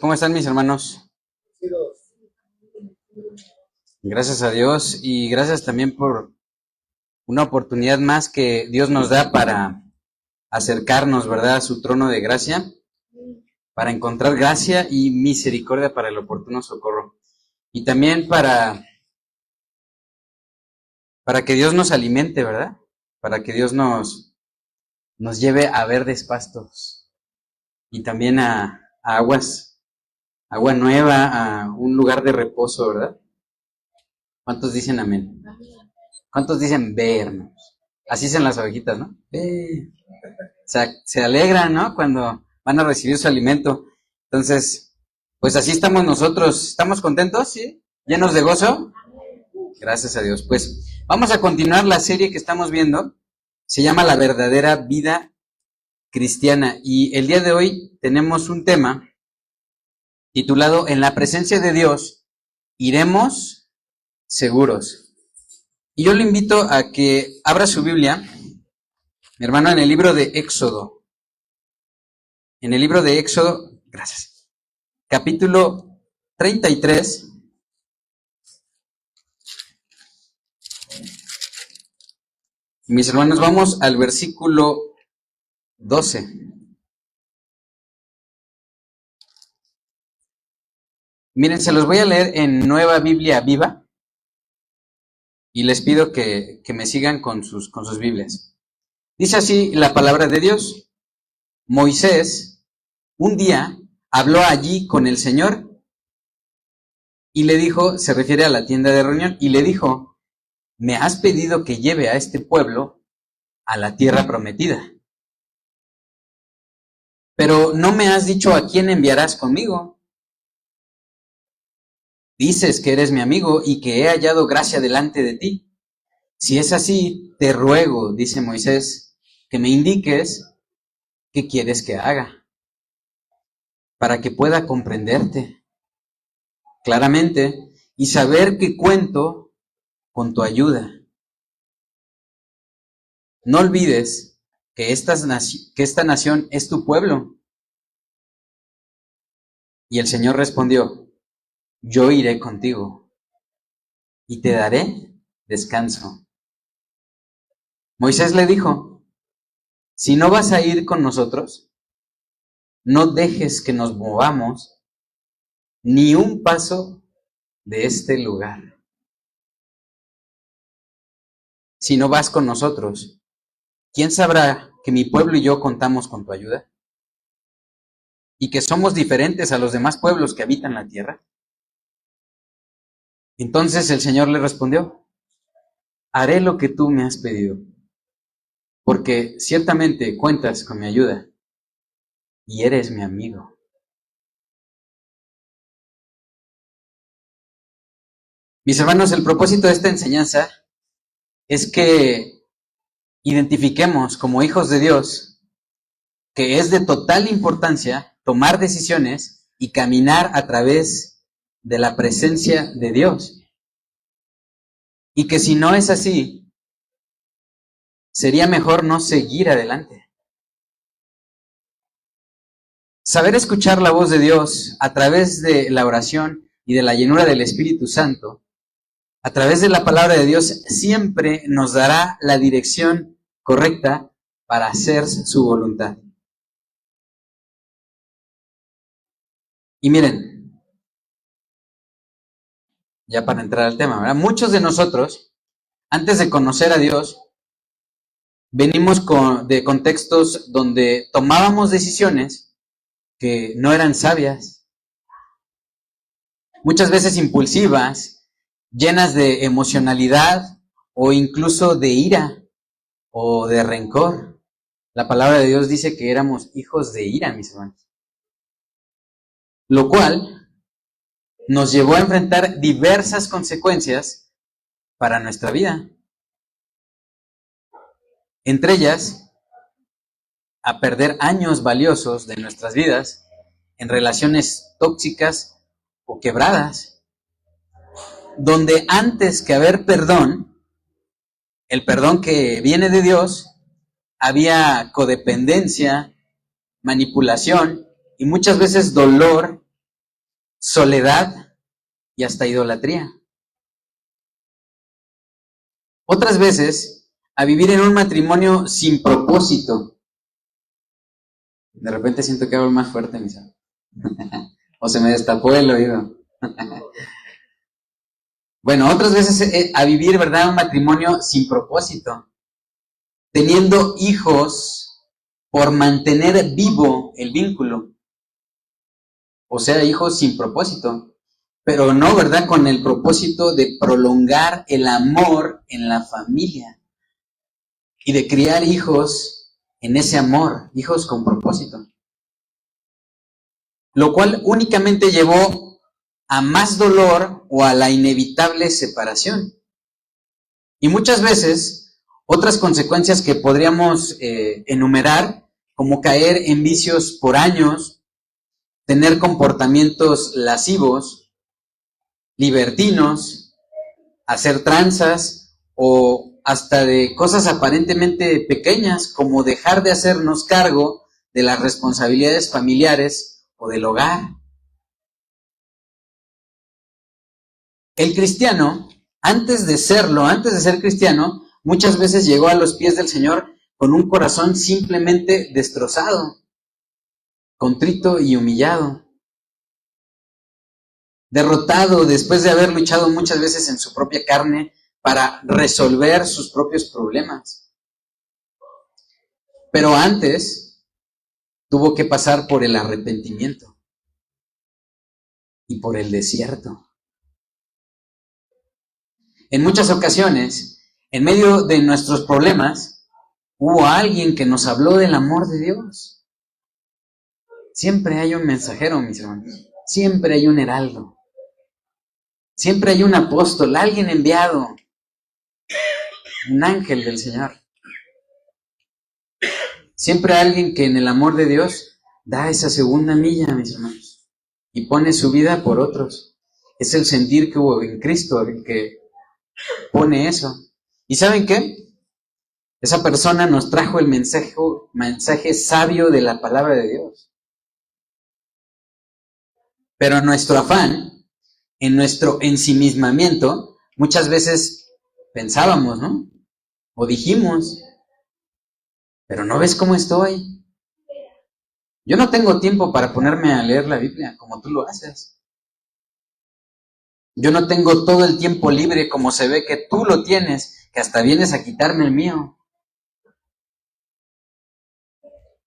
¿Cómo están mis hermanos? Gracias a Dios y gracias también por una oportunidad más que Dios nos da para acercarnos, ¿verdad?, a su trono de gracia, para encontrar gracia y misericordia para el oportuno socorro. Y también para que Dios nos alimente, ¿verdad? Para que Dios nos lleve a verdes pastos y también a agua nueva, a un lugar de reposo, ¿verdad? ¿Cuántos dicen amén? ¿Cuántos dicen ve, hermanos? Así dicen las ovejitas, ¿no? Ve. Se alegran, ¿no?, cuando van a recibir su alimento. Entonces, pues así estamos nosotros. ¿Estamos contentos? ¿Sí? ¿Llenos de gozo? Gracias a Dios. Pues vamos a continuar la serie que estamos viendo. Se llama La verdadera vida cristiana. Y el día de hoy tenemos un tema titulado En la presencia de Dios iremos seguros. Y yo le invito a que abra su Biblia, mi hermano, en el libro de Éxodo. En el libro de Éxodo, gracias, capítulo 33. Mis hermanos, vamos al versículo 12. Miren, se los voy a leer en Nueva Biblia Viva y les pido que me sigan con sus Biblias. Dice así la palabra de Dios. Moisés un día habló allí con el Señor y le dijo, se refiere a la tienda de reunión, y le dijo, me has pedido que lleve a este pueblo a la tierra prometida, pero no me has dicho a quién enviarás conmigo. Dices que eres mi amigo y que he hallado gracia delante de ti. Si es así, te ruego, dice Moisés, que me indiques qué quieres que haga, para que pueda comprenderte claramente y saber que cuento con tu ayuda. No olvides que esta nación es tu pueblo. Y el Señor respondió, yo iré contigo y te daré descanso. Moisés le dijo, si no vas a ir con nosotros, no dejes que nos movamos ni un paso de este lugar. Si no vas con nosotros, ¿quién sabrá que mi pueblo y yo contamos con tu ayuda? Y que somos diferentes a los demás pueblos que habitan la tierra. Entonces el Señor le respondió, haré lo que tú me has pedido, porque ciertamente cuentas con mi ayuda y eres mi amigo. Mis hermanos, el propósito de esta enseñanza es que identifiquemos como hijos de Dios que es de total importancia tomar decisiones y caminar a través de la presencia de Dios. Y que si no es así, sería mejor no seguir adelante. Saber escuchar la voz de Dios a través de la oración y de la llenura del Espíritu Santo, a través de la palabra de Dios, siempre nos dará la dirección correcta para hacer su voluntad. Y miren, ya para entrar al tema, ¿verdad? Muchos de nosotros, antes de conocer a Dios, venimos de contextos donde tomábamos decisiones que no eran sabias, muchas veces impulsivas, llenas de emocionalidad o incluso de ira o de rencor. La palabra de Dios dice que éramos hijos de ira, mis hermanos. Lo cual nos llevó a enfrentar diversas consecuencias para nuestra vida. Entre ellas, a perder años valiosos de nuestras vidas en relaciones tóxicas o quebradas, donde antes que haber perdón, el perdón que viene de Dios, había codependencia, manipulación y muchas veces dolor soledad y hasta idolatría. Otras veces, a vivir en un matrimonio sin propósito. De repente siento que hablo más fuerte, mis amigos. O se me destapó el oído. Bueno, otras veces a vivir, ¿verdad? Un matrimonio sin propósito. Teniendo hijos por mantener vivo el vínculo. O sea, hijos sin propósito. Pero no, ¿verdad? Con el propósito de prolongar el amor en la familia. Y de criar hijos en ese amor, hijos con propósito. Lo cual únicamente llevó a más dolor o a la inevitable separación. Y muchas veces, otras consecuencias que podríamos enumerar, como caer en vicios por años, tener comportamientos lascivos, libertinos, hacer tranzas o hasta de cosas aparentemente pequeñas, como dejar de hacernos cargo de las responsabilidades familiares o del hogar. El cristiano, antes de ser cristiano, muchas veces llegó a los pies del Señor con un corazón simplemente destrozado, contrito y humillado, derrotado después de haber luchado muchas veces en su propia carne para resolver sus propios problemas. Pero antes tuvo que pasar por el arrepentimiento y por el desierto. En muchas ocasiones, en medio de nuestros problemas, hubo alguien que nos habló del amor de Dios. Siempre hay un mensajero, mis hermanos. Siempre hay un heraldo. Siempre hay un apóstol, alguien enviado. Un ángel del Señor. Siempre hay alguien que en el amor de Dios da esa segunda milla, mis hermanos. Y pone su vida por otros. Es el sentir que hubo en Cristo el que pone eso. ¿Y saben qué? Esa persona nos trajo el mensaje sabio de la palabra de Dios. Pero nuestro afán, en nuestro ensimismamiento, muchas veces pensábamos, ¿no? O dijimos, pero ¿no ves cómo estoy? Yo no tengo tiempo para ponerme a leer la Biblia como tú lo haces. Yo no tengo todo el tiempo libre como se ve que tú lo tienes, que hasta vienes a quitarme el mío.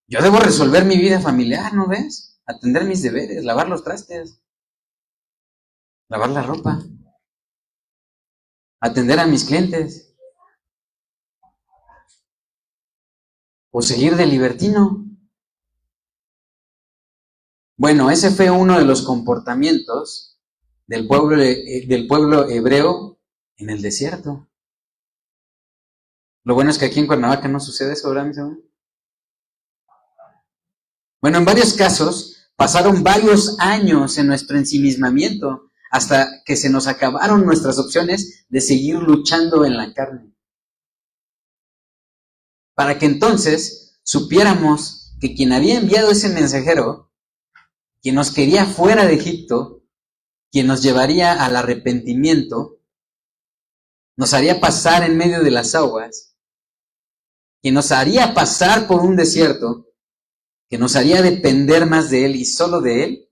Yo debo resolver mi vida familiar, ¿no ves? Atender mis deberes, lavar los trastes, lavar la ropa, atender a mis clientes, o seguir de libertino. Bueno, ese fue uno de los comportamientos del pueblo hebreo en el desierto. Lo bueno es que aquí en Cuernavaca no sucede eso, ¿verdad, mis hermanos? Bueno, en varios casos pasaron varios años en nuestro ensimismamiento hasta que se nos acabaron nuestras opciones de seguir luchando en la carne. Para que entonces supiéramos que quien había enviado ese mensajero, quien nos quería fuera de Egipto, quien nos llevaría al arrepentimiento, nos haría pasar en medio de las aguas, quien nos haría pasar por un desierto, que nos haría depender más de Él y solo de Él,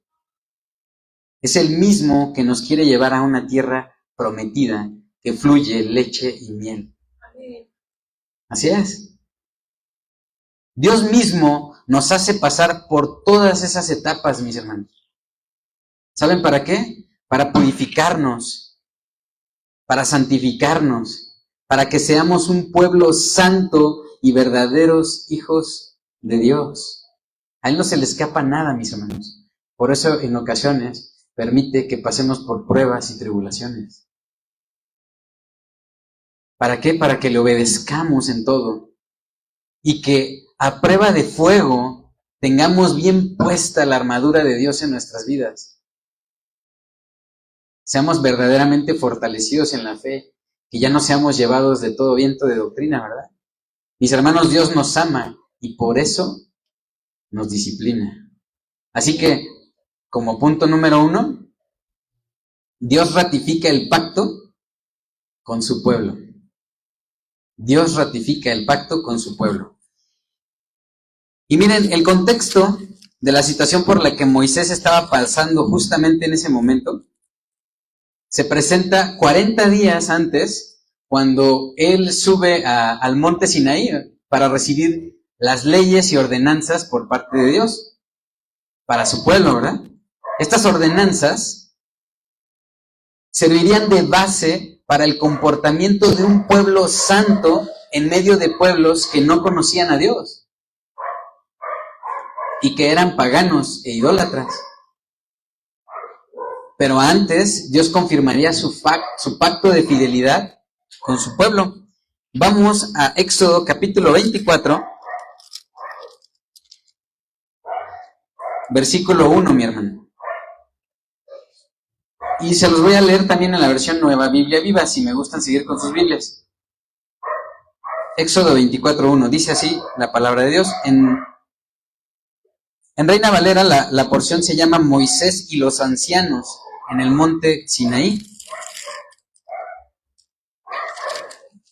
es el mismo que nos quiere llevar a una tierra prometida que fluye leche y miel. Así es. Dios mismo nos hace pasar por todas esas etapas, mis hermanos. ¿Saben para qué? Para purificarnos, para santificarnos, para que seamos un pueblo santo y verdaderos hijos de Dios. A Él no se le escapa nada, mis hermanos. Por eso, en ocasiones, permite que pasemos por pruebas y tribulaciones. ¿Para qué? Para que le obedezcamos en todo. Y que a prueba de fuego tengamos bien puesta la armadura de Dios en nuestras vidas. Seamos verdaderamente fortalecidos en la fe. Que ya no seamos llevados de todo viento de doctrina, ¿verdad? Mis hermanos, Dios nos ama y por eso nos disciplina. Así que, como punto número 1, Dios ratifica el pacto con su pueblo. Dios ratifica el pacto con su pueblo. Y miren, el contexto de la situación por la que Moisés estaba pasando justamente en ese momento se presenta 40 días antes, cuando él sube al monte Sinaí para recibir las leyes y ordenanzas por parte de Dios para su pueblo, ¿verdad? Estas ordenanzas servirían de base para el comportamiento de un pueblo santo en medio de pueblos que no conocían a Dios y que eran paganos e idólatras. Pero antes, Dios confirmaría su pacto de fidelidad con su pueblo. Vamos a Éxodo capítulo 24, versículo 1, mi hermano. Y se los voy a leer también en la versión Nueva Biblia Viva, si me gustan seguir con sus Biblias. Éxodo 24:1, dice así la palabra de Dios. En Reina Valera la porción se llama Moisés y los ancianos en el monte Sinaí.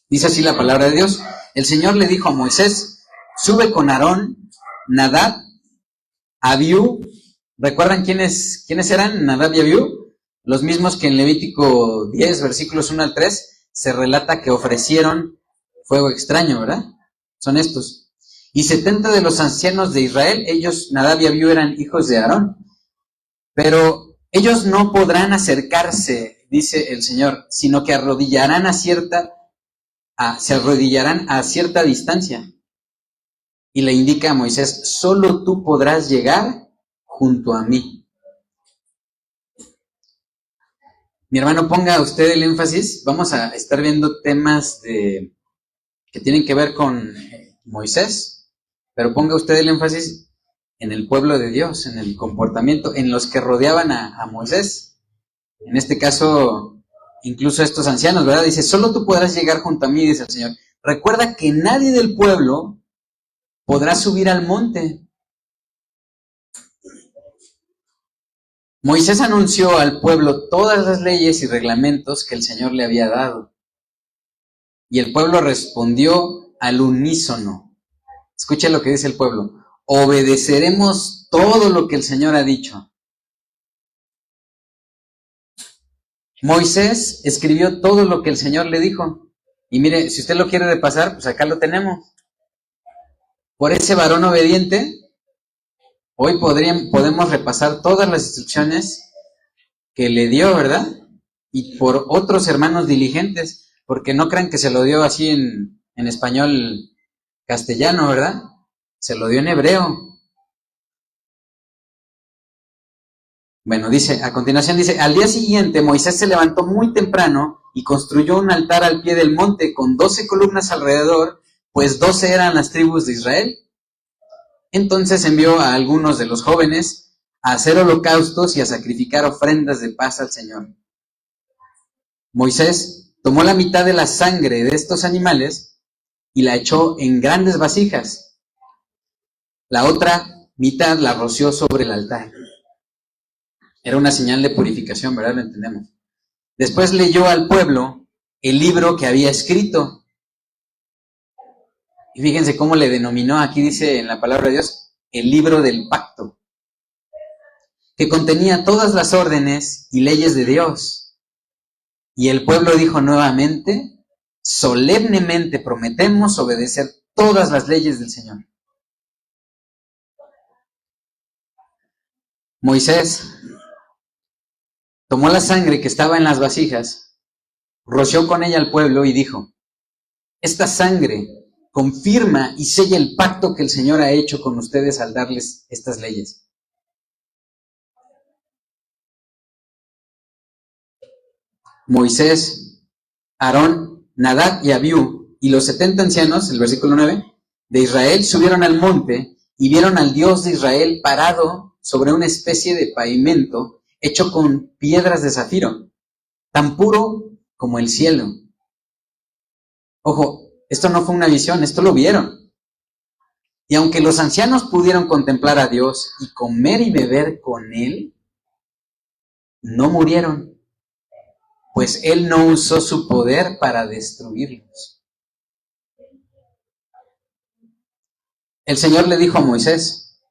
Dice así la palabra de Dios. El Señor le dijo a Moisés, sube con Aarón, Nadab, Abiú. ¿Recuerdan quiénes eran Nadab y Abiú? Los mismos que en Levítico 10, versículos 1 al 3, se relata que ofrecieron fuego extraño, ¿verdad? Son estos. Y 70 de los ancianos de Israel, ellos, Nadab y Abiú, eran hijos de Aarón. Pero ellos no podrán acercarse, dice el Señor, sino que se arrodillarán a cierta distancia. Y le indica a Moisés, solo tú podrás llegar junto a mí. Mi hermano, ponga usted el énfasis. Vamos a estar viendo temas que tienen que ver con Moisés, pero ponga usted el énfasis en el pueblo de Dios, en el comportamiento, en los que rodeaban a Moisés. En este caso, incluso estos ancianos, ¿verdad? Dice, solo tú podrás llegar junto a mí, dice el Señor. Recuerda que nadie del pueblo podrá subir al monte. Moisés anunció al pueblo todas las leyes y reglamentos que el Señor le había dado. Y el pueblo respondió al unísono. Escuche lo que dice el pueblo. Obedeceremos todo lo que el Señor ha dicho. Moisés escribió todo lo que el Señor le dijo. Y mire, si usted lo quiere repasar, pues acá lo tenemos. Por ese varón obediente, hoy podemos repasar todas las instrucciones que le dio, ¿verdad? Y por otros hermanos diligentes, porque no crean que se lo dio así en español castellano, ¿verdad? Se lo dio en hebreo. Bueno, a continuación dice, al día siguiente Moisés se levantó muy temprano y construyó un altar al pie del monte con 12 columnas alrededor, pues 12 eran las tribus de Israel. Entonces envió a algunos de los jóvenes a hacer holocaustos y a sacrificar ofrendas de paz al Señor. Moisés tomó la mitad de la sangre de estos animales y la echó en grandes vasijas. La otra mitad la roció sobre el altar. Era una señal de purificación, ¿verdad? Lo entendemos. Después leyó al pueblo el libro que había escrito. Y fíjense cómo le denominó, aquí dice en la palabra de Dios, el libro del pacto, que contenía todas las órdenes y leyes de Dios. Y el pueblo dijo nuevamente, solemnemente prometemos obedecer todas las leyes del Señor. Moisés tomó la sangre que estaba en las vasijas, roció con ella al pueblo y dijo, esta sangre confirma y sella el pacto que el Señor ha hecho con ustedes al darles estas leyes. Moisés, Aarón, Nadab y Abiú y los 70 ancianos, el versículo 9, de Israel subieron al monte y vieron al Dios de Israel parado sobre una especie de pavimento hecho con piedras de zafiro, tan puro como el cielo. Ojo, esto no fue una visión, esto lo vieron. Y aunque los ancianos pudieron contemplar a Dios y comer y beber con Él, no murieron. pues él no usó su poder para destruirlos. El Señor le dijo a Moisés: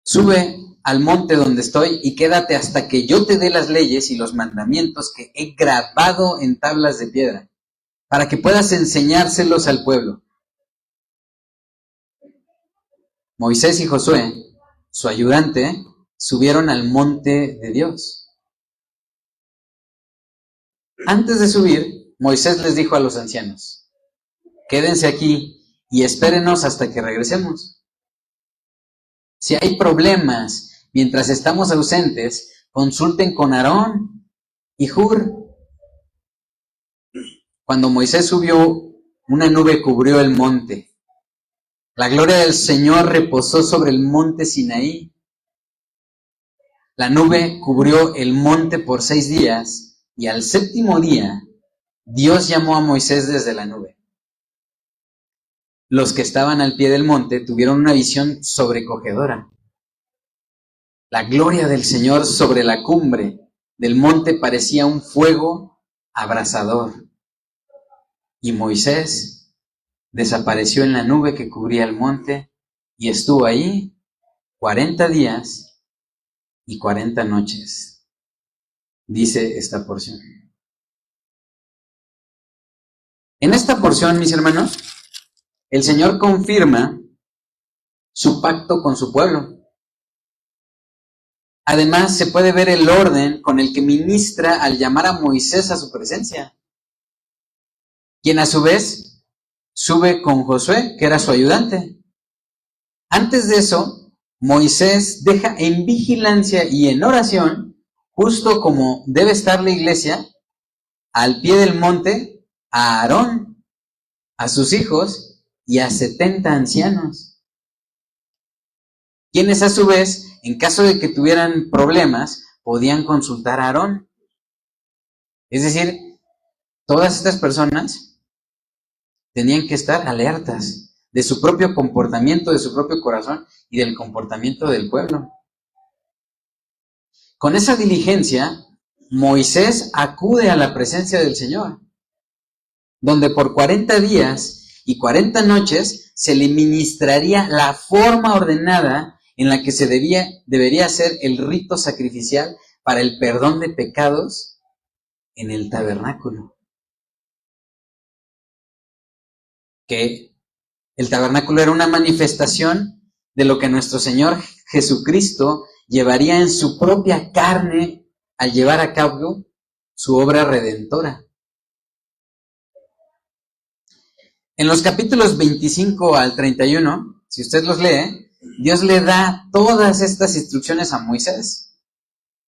sube al monte donde estoy y quédate hasta que yo te dé las leyes y los mandamientos que he grabado en tablas de piedra, para que puedas enseñárselos al pueblo. Moisés y Josué, su ayudante, subieron al monte de Dios. Antes de subir, Moisés les dijo a los ancianos: quédense aquí y espérenos hasta que regresemos. Si hay problemas mientras estamos ausentes, consulten con Aarón y Hur. Cuando Moisés subió, una nube cubrió el monte. La gloria del Señor reposó sobre el monte Sinaí. La nube cubrió el monte por 6 días, y al 7º día, Dios llamó a Moisés desde la nube. Los que estaban al pie del monte tuvieron una visión sobrecogedora. La gloria del Señor sobre la cumbre del monte parecía un fuego abrasador. Y Moisés desapareció en la nube que cubría el monte y estuvo ahí 40 días y 40 noches, dice esta porción. En esta porción, mis hermanos, el Señor confirma su pacto con su pueblo. Además, se puede ver el orden con el que ministra al llamar a Moisés a su presencia, quien a su vez sube con Josué, que era su ayudante. Antes de eso, Moisés deja en vigilancia y en oración, justo como debe estar la iglesia, al pie del monte, a Aarón, a sus hijos y a 70 ancianos, quienes a su vez, en caso de que tuvieran problemas, podían consultar a Aarón. Es decir, todas estas personas tenían que estar alertas de su propio comportamiento, de su propio corazón y del comportamiento del pueblo. Con esa diligencia, Moisés acude a la presencia del Señor, donde por 40 días y 40 noches se le ministraría la forma ordenada en la que se debería hacer el rito sacrificial para el perdón de pecados en el tabernáculo. Que el tabernáculo era una manifestación de lo que nuestro Señor Jesucristo llevaría en su propia carne al llevar a cabo su obra redentora. En los capítulos 25 al 31, si usted los lee, Dios le da todas estas instrucciones a Moisés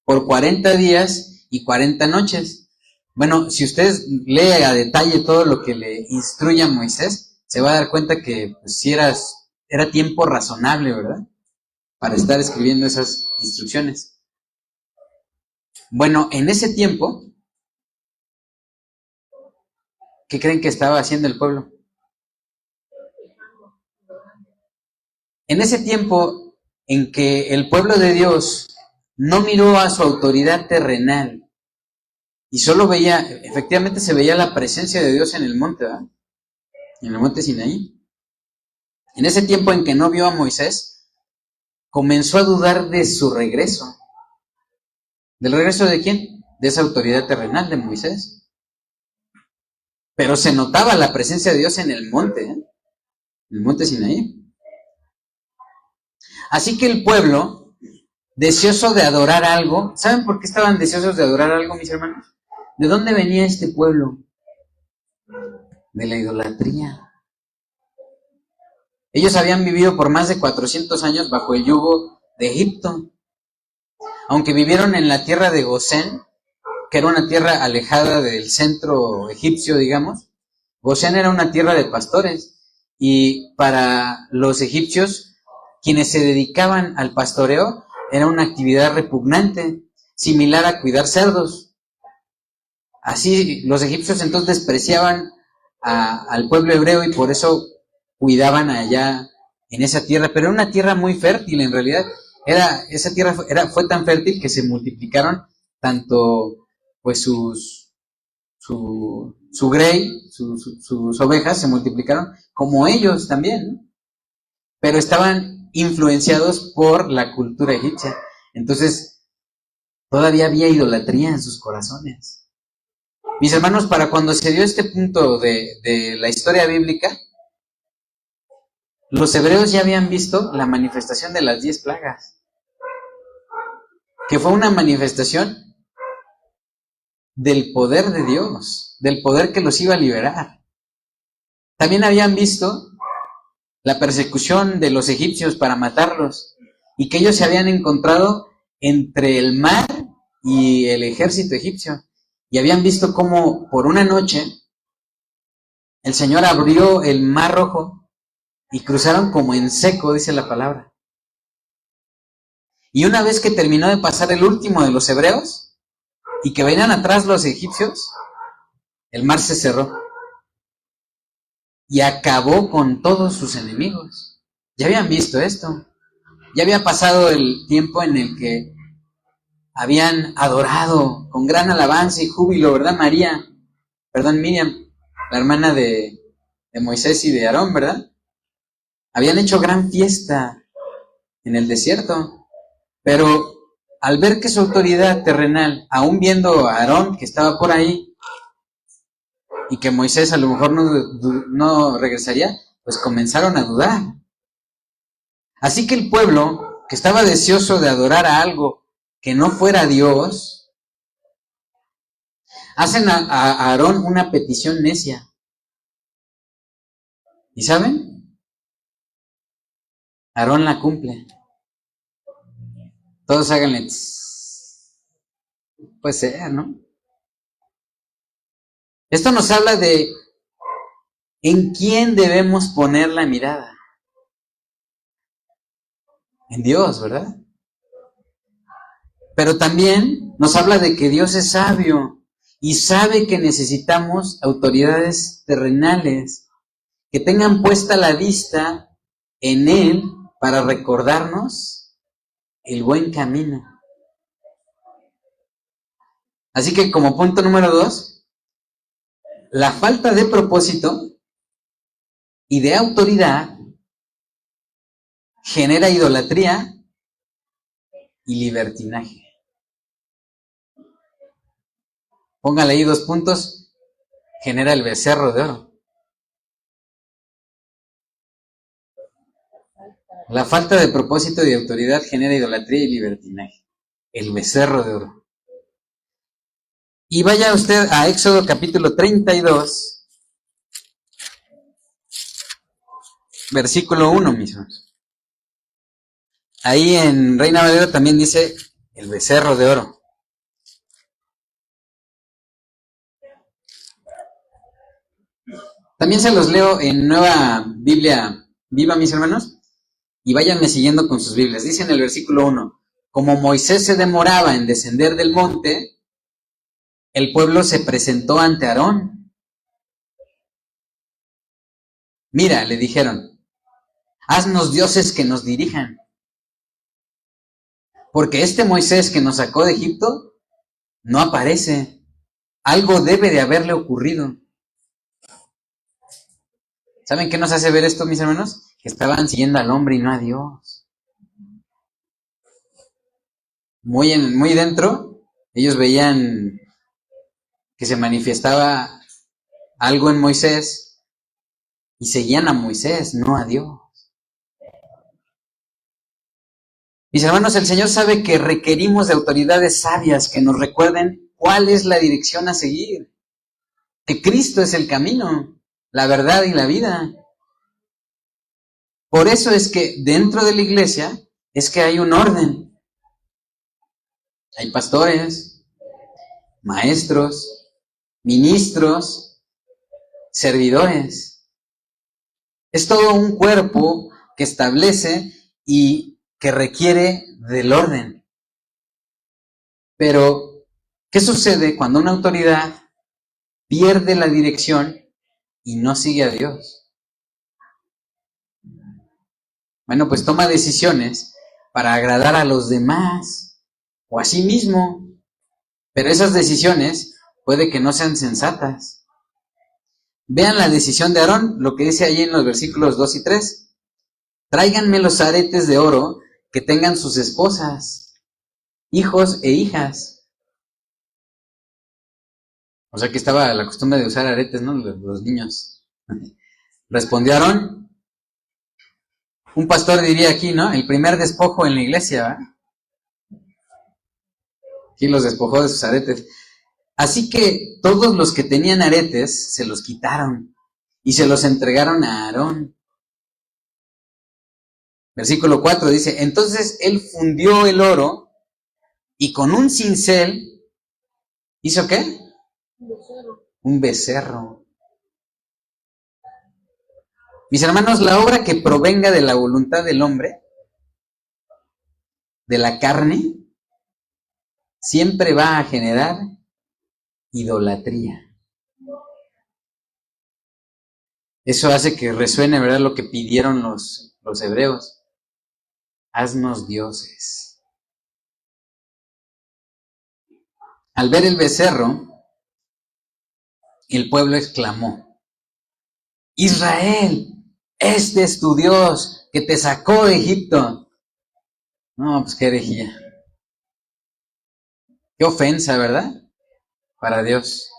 por 40 días y 40 noches. Bueno, si usted lee a detalle todo lo que le instruye a Moisés, se va a dar cuenta que pues, sí era tiempo razonable, ¿verdad?, para estar escribiendo esas instrucciones. Bueno, en ese tiempo, ¿qué creen que estaba haciendo el pueblo? En ese tiempo en que el pueblo de Dios no miró a su autoridad terrenal y solo veía, efectivamente se veía la presencia de Dios en el monte, ¿verdad?, en el monte Sinaí. En ese tiempo en que no vio a Moisés, comenzó a dudar de su regreso. ¿Del regreso de quién? De esa autoridad terrenal de Moisés. Pero se notaba la presencia de Dios en el monte Sinaí. Así que el pueblo, deseoso de adorar algo, ¿saben por qué estaban deseosos de adorar algo, mis hermanos? ¿De dónde venía este pueblo? De la idolatría. Ellos habían vivido por más de 400 años bajo el yugo de Egipto. Aunque vivieron en la tierra de Gosén, que era una tierra alejada del centro egipcio, digamos, Gosén era una tierra de pastores. Y para los egipcios, quienes se dedicaban al pastoreo, era una actividad repugnante, similar a cuidar cerdos. Así, los egipcios entonces despreciaban al pueblo hebreo y por eso cuidaban allá en esa tierra, pero era una tierra muy fértil en realidad. Esa tierra fue tan fértil que se multiplicaron tanto pues su grey, sus ovejas se multiplicaron como ellos también, ¿no? Pero estaban influenciados por la cultura egipcia. Entonces, todavía había idolatría en sus corazones. Mis hermanos, para cuando se dio este punto de la historia bíblica, los hebreos ya habían visto la manifestación de las 10 plagas, que fue una manifestación del poder de Dios, del poder que los iba a liberar. También habían visto la persecución de los egipcios para matarlos, y que ellos se habían encontrado entre el mar y el ejército egipcio, y habían visto cómo por una noche el Señor abrió el mar rojo y cruzaron como en seco, dice la palabra. Y una vez que terminó de pasar el último de los hebreos y que venían atrás los egipcios, el mar se cerró y acabó con todos sus enemigos. Ya habían visto esto. Ya había pasado el tiempo en el que habían adorado con gran alabanza y júbilo, ¿verdad? Miriam, la hermana de Moisés y de Aarón, ¿verdad? Habían hecho gran fiesta en el desierto, pero al ver que su autoridad terrenal, aún viendo a Aarón que estaba por ahí y que Moisés a lo mejor no regresaría, pues comenzaron a dudar. Así que el pueblo, que estaba deseoso de adorar a algo que no fuera Dios, hacen a Aarón una petición necia. ¿Y saben? Aarón la cumple. Todos háganle. Pues sea, ¿no? Esto nos habla de en quién debemos poner la mirada. En Dios, ¿verdad? Pero también nos habla de que Dios es sabio y sabe que necesitamos autoridades terrenales que tengan puesta la vista en Él para recordarnos el buen camino. Así que como punto número 2, la falta de propósito y de autoridad genera idolatría y libertinaje. Póngale ahí 2 puntos, genera el becerro de oro. La falta de propósito y de autoridad genera idolatría y libertinaje. El becerro de oro. Y vaya usted a Éxodo capítulo 32, versículo 1 mismo. Ahí en Reina Valera también dice el becerro de oro. También se los leo en Nueva Biblia Viva, mis hermanos, y váyanme siguiendo con sus Biblias. Dice en el versículo 1, como Moisés se demoraba en descender del monte, el pueblo se presentó ante Aarón. Mira, le dijeron, haznos dioses que nos dirijan, porque este Moisés que nos sacó de Egipto no aparece. Algo debe de haberle ocurrido. ¿Saben qué nos hace ver esto, mis hermanos? Que estaban siguiendo al hombre y no a Dios. Muy dentro, ellos veían que se manifestaba algo en Moisés y seguían a Moisés, no a Dios. Mis hermanos, el Señor sabe que requerimos de autoridades sabias que nos recuerden cuál es la dirección a seguir. Que Cristo es el camino, la verdad y la vida. Por eso es que dentro de la iglesia es que hay un orden. Hay pastores, maestros, ministros, servidores. Es todo un cuerpo que establece y que requiere del orden. Pero, ¿qué sucede cuando una autoridad pierde la dirección y no sigue a Dios? Bueno, pues toma decisiones para agradar a los demás o a sí mismo. Pero esas decisiones puede que no sean sensatas. Vean la decisión de Aarón, lo que dice allí en los versículos 2 y 3. Tráiganme los aretes de oro que tengan sus esposas, hijos e hijas. O sea que estaba la costumbre de usar aretes, ¿no? Los niños. Respondió Aarón. Un pastor diría aquí, ¿no? El primer despojo en la iglesia, ¿verdad? Aquí los despojó de sus aretes. Así que todos los que tenían aretes se los quitaron y se los entregaron a Aarón. Versículo 4 dice, entonces él fundió el oro y con un cincel, ¿hizo qué? Un becerro. Mis hermanos, la obra que provenga de la voluntad del hombre, de la carne, siempre va a generar idolatría. Eso hace que resuene, ¿verdad?, lo que pidieron los hebreos. Haznos dioses. Al ver el becerro, el pueblo exclamó, Israel, este es tu Dios que te sacó de Egipto. No, pues qué herejía. Qué ofensa, ¿verdad? Para Dios.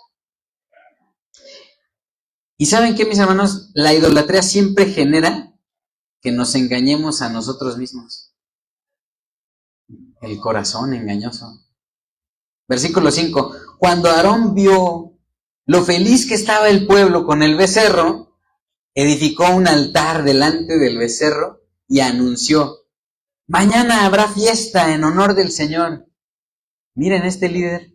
¿Y saben qué, mis hermanos? La idolatría siempre genera que nos engañemos a nosotros mismos. El corazón engañoso. Versículo 5. Cuando Aarón vio lo feliz que estaba el pueblo con el becerro, edificó un altar delante del becerro y anunció, mañana habrá fiesta en honor del Señor. Miren este líder.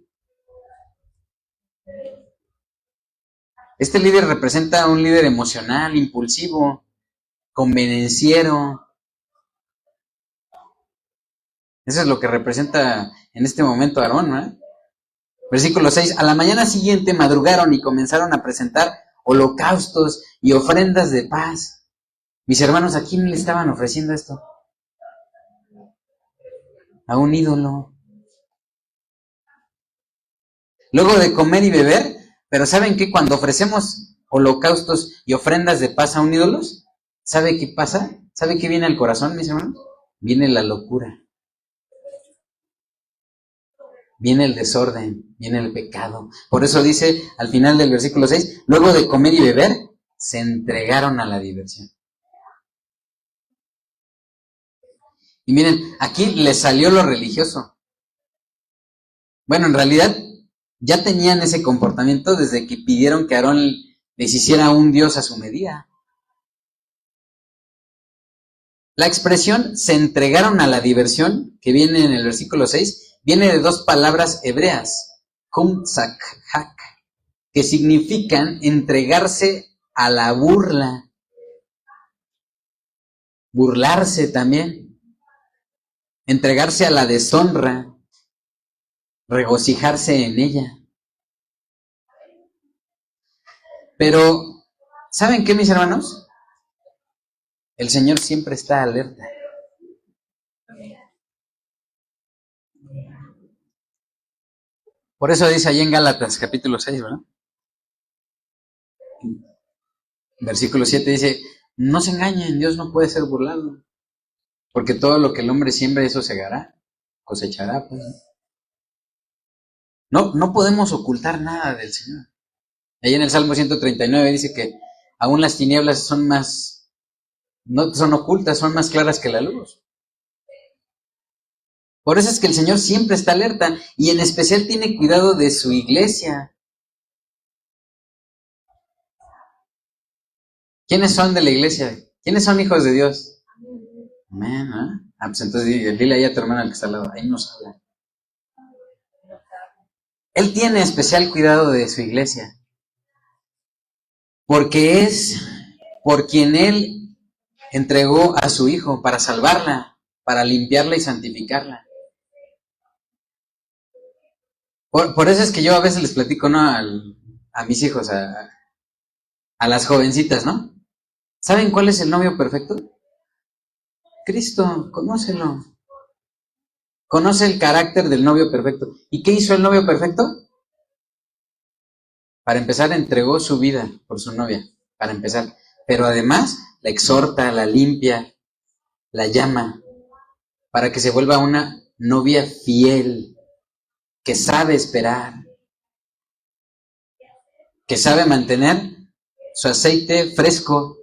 Este líder representa a un líder emocional, impulsivo, convenenciero. Eso es lo que representa en este momento Aarón, ¿no? Versículo 6. A la mañana siguiente madrugaron y comenzaron a presentar holocaustos y ofrendas de paz. Mis hermanos, ¿a quién le estaban ofreciendo esto? A un ídolo. Luego de comer y beber, pero ¿saben qué? Cuando ofrecemos holocaustos y ofrendas de paz a un ídolo, ¿sabe qué pasa? ¿Sabe qué viene al corazón, mis hermanos? Viene la locura. Viene el desorden, viene el pecado. Por eso dice al final del versículo 6, luego de comer y beber, se entregaron a la diversión. Y miren, aquí les salió lo religioso. Bueno, en realidad ya tenían ese comportamiento desde que pidieron que Aarón les hiciera un dios a su medida. La expresión se entregaron a la diversión, que viene en el versículo 6, viene de dos palabras hebreas, kumsak, hak, que significan entregarse a la burla, burlarse también, entregarse a la deshonra, regocijarse en ella. Pero, ¿saben qué, mis hermanos? El Señor siempre está alerta. Por eso dice ahí en Gálatas, capítulo 6, ¿verdad? Versículo 7 dice, no se engañen, Dios no puede ser burlado, porque todo lo que el hombre siembra, eso segará, cosechará. Pues. No podemos ocultar nada del Señor. Ahí en el Salmo 139 dice que aún las tinieblas son más, no son ocultas, son más claras que la luz. Por eso es que el Señor siempre está alerta y en especial tiene cuidado de su iglesia. ¿Quiénes son de la iglesia? ¿Quiénes son hijos de Dios? Amén, ¿eh? Ah, pues entonces dile ahí a tu hermano al que está al lado, ahí nos habla. Él tiene especial cuidado de su iglesia, porque es por quien Él entregó a su Hijo para salvarla, para limpiarla y santificarla. Por eso es que yo a veces les platico, ¿no? A mis hijos, a las jovencitas, ¿no? ¿Saben cuál es el novio perfecto? Cristo, conócelo. Conoce el carácter del novio perfecto. ¿Y qué hizo el novio perfecto? Para empezar, entregó su vida por su novia, para empezar. Pero además, la exhorta, la limpia, la llama, para que se vuelva una novia fiel, que sabe esperar, que sabe mantener su aceite fresco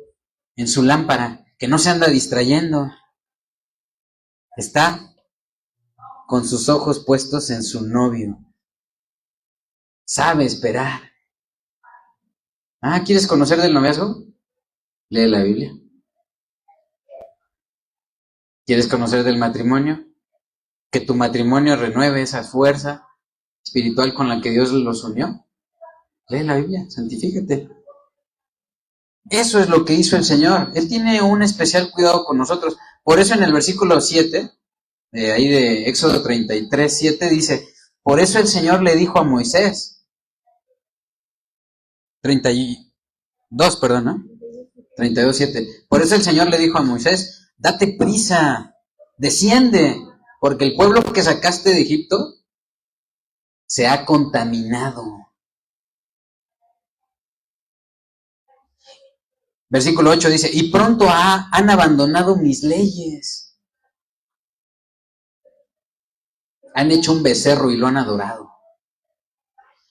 en su lámpara, que no se anda distrayendo. Está con sus ojos puestos en su novio. Sabe esperar. ¿Quieres conocer del noviazgo? Lee la Biblia. ¿Quieres conocer del matrimonio? Que tu matrimonio renueve esa fuerza espiritual con la que Dios los unió. Lee la Biblia, santifícate. Eso es lo que hizo el Señor. Él tiene un especial cuidado con nosotros. Por eso en el versículo 7, ahí de Éxodo 33, 7 dice, por eso el Señor le dijo a Moisés, 32, perdón, ¿no? 32, 7. Por eso el Señor le dijo a Moisés, date prisa, desciende, porque el pueblo que sacaste de Egipto se ha contaminado. Versículo 8 dice, y pronto han abandonado mis leyes. Han hecho un becerro y lo han adorado.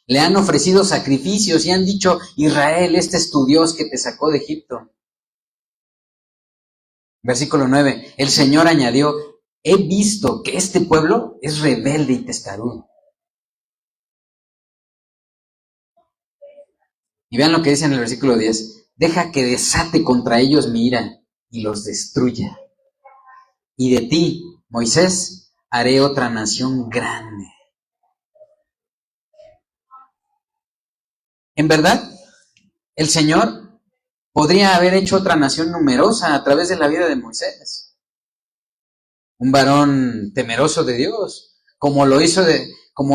Le han ofrecido sacrificios y han dicho, Israel, este es tu Dios que te sacó de Egipto. Versículo 9, el Señor añadió, he visto que este pueblo es rebelde y testarudo. Y vean lo que dice en el versículo 10, deja que desate contra ellos mi ira y los destruya. Y de ti, Moisés, haré otra nación grande. En verdad, el Señor podría haber hecho otra nación numerosa a través de la vida de Moisés. Un varón temeroso de Dios, como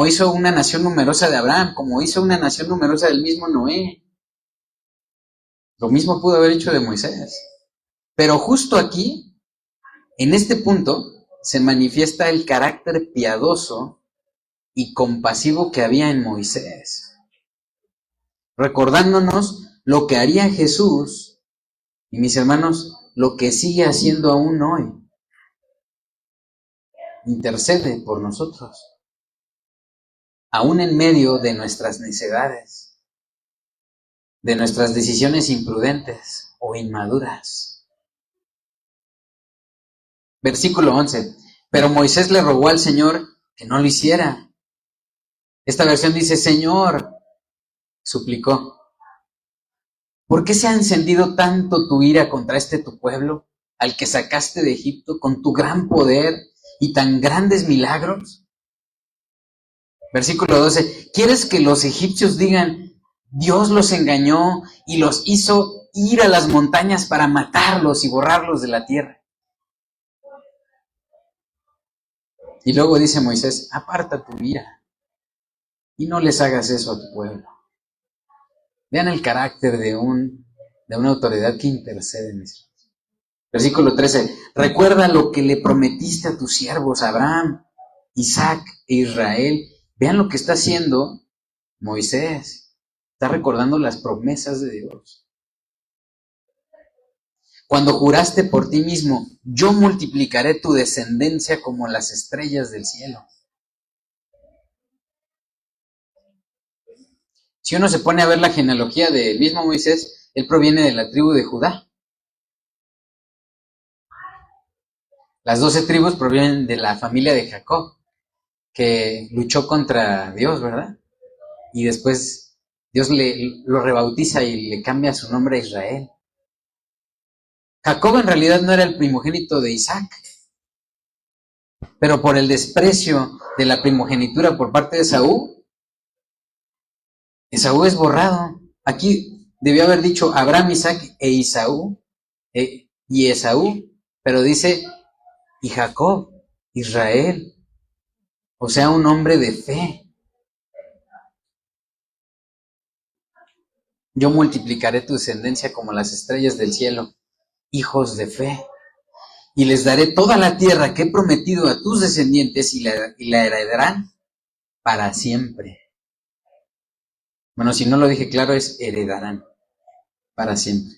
hizo una nación numerosa de Abraham, como hizo una nación numerosa del mismo Noé. Lo mismo pudo haber hecho de Moisés. Pero justo aquí, en este punto, se manifiesta el carácter piadoso y compasivo que había en Moisés, recordándonos lo que haría Jesús y, mis hermanos, lo que sigue haciendo aún hoy. Intercede por nosotros, aún en medio de nuestras necedades, de nuestras decisiones imprudentes o inmaduras. Versículo 11. Pero Moisés le rogó al Señor que no lo hiciera. Esta versión dice, Señor, suplicó, ¿por qué se ha encendido tanto tu ira contra tu pueblo, al que sacaste de Egipto con tu gran poder y tan grandes milagros? Versículo 12, ¿quieres que los egipcios digan, Dios los engañó y los hizo ir a las montañas para matarlos y borrarlos de la tierra? Y luego dice Moisés, aparta tu ira y no les hagas eso a tu pueblo. Vean el carácter de una autoridad que intercede en eso. Versículo 13, recuerda lo que le prometiste a tus siervos Abraham, Isaac e Israel. Vean lo que está haciendo Moisés. Está recordando las promesas de Dios. Cuando juraste por ti mismo, yo multiplicaré tu descendencia como las estrellas del cielo. Si uno se pone a ver la genealogía del mismo Moisés, él proviene de la tribu de Judá. Las 12 tribus provienen de la familia de Jacob, que luchó contra Dios, ¿verdad? Y después Dios lo rebautiza y le cambia su nombre a Israel. Jacob en realidad no era el primogénito de Isaac, pero por el desprecio de la primogenitura por parte de Esaú es borrado. Aquí debió haber dicho Abraham, Isaac y Esaú, pero dice y Jacob, Israel, o sea, un hombre de fe. Yo multiplicaré tu descendencia como las estrellas del cielo, hijos de fe. y les daré toda la tierra que he prometido a tus descendientes y la heredarán para siempre. Bueno, si no lo dije claro, es heredarán para siempre.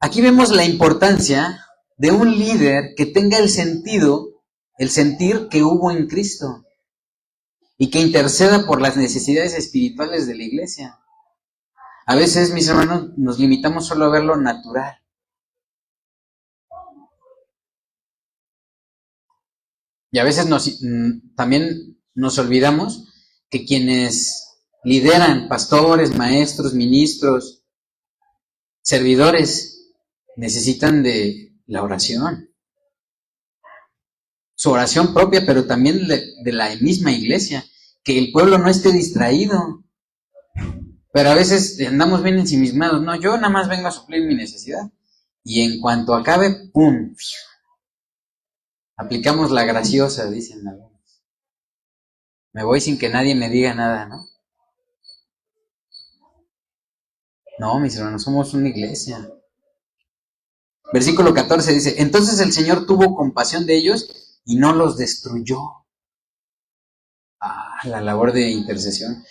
Aquí vemos la importancia de un líder que tenga el sentir que hubo en Cristo y que interceda por las necesidades espirituales de la iglesia. A veces, mis hermanos, nos limitamos solo a ver lo natural. Y a veces también nos olvidamos que quienes lideran, pastores, maestros, ministros, servidores, necesitan de la oración. Su oración propia, pero también de la misma iglesia. Que el pueblo no esté distraído. Pero a veces andamos bien ensimismados. No, yo nada más vengo a suplir mi necesidad. Y en cuanto acabe, ¡pum! Aplicamos la graciosa, dicen algunos. Me voy sin que nadie me diga nada, ¿no? No, mis hermanos, somos una iglesia. Versículo 14 dice, entonces el Señor tuvo compasión de ellos y no los destruyó. La labor de intercesión.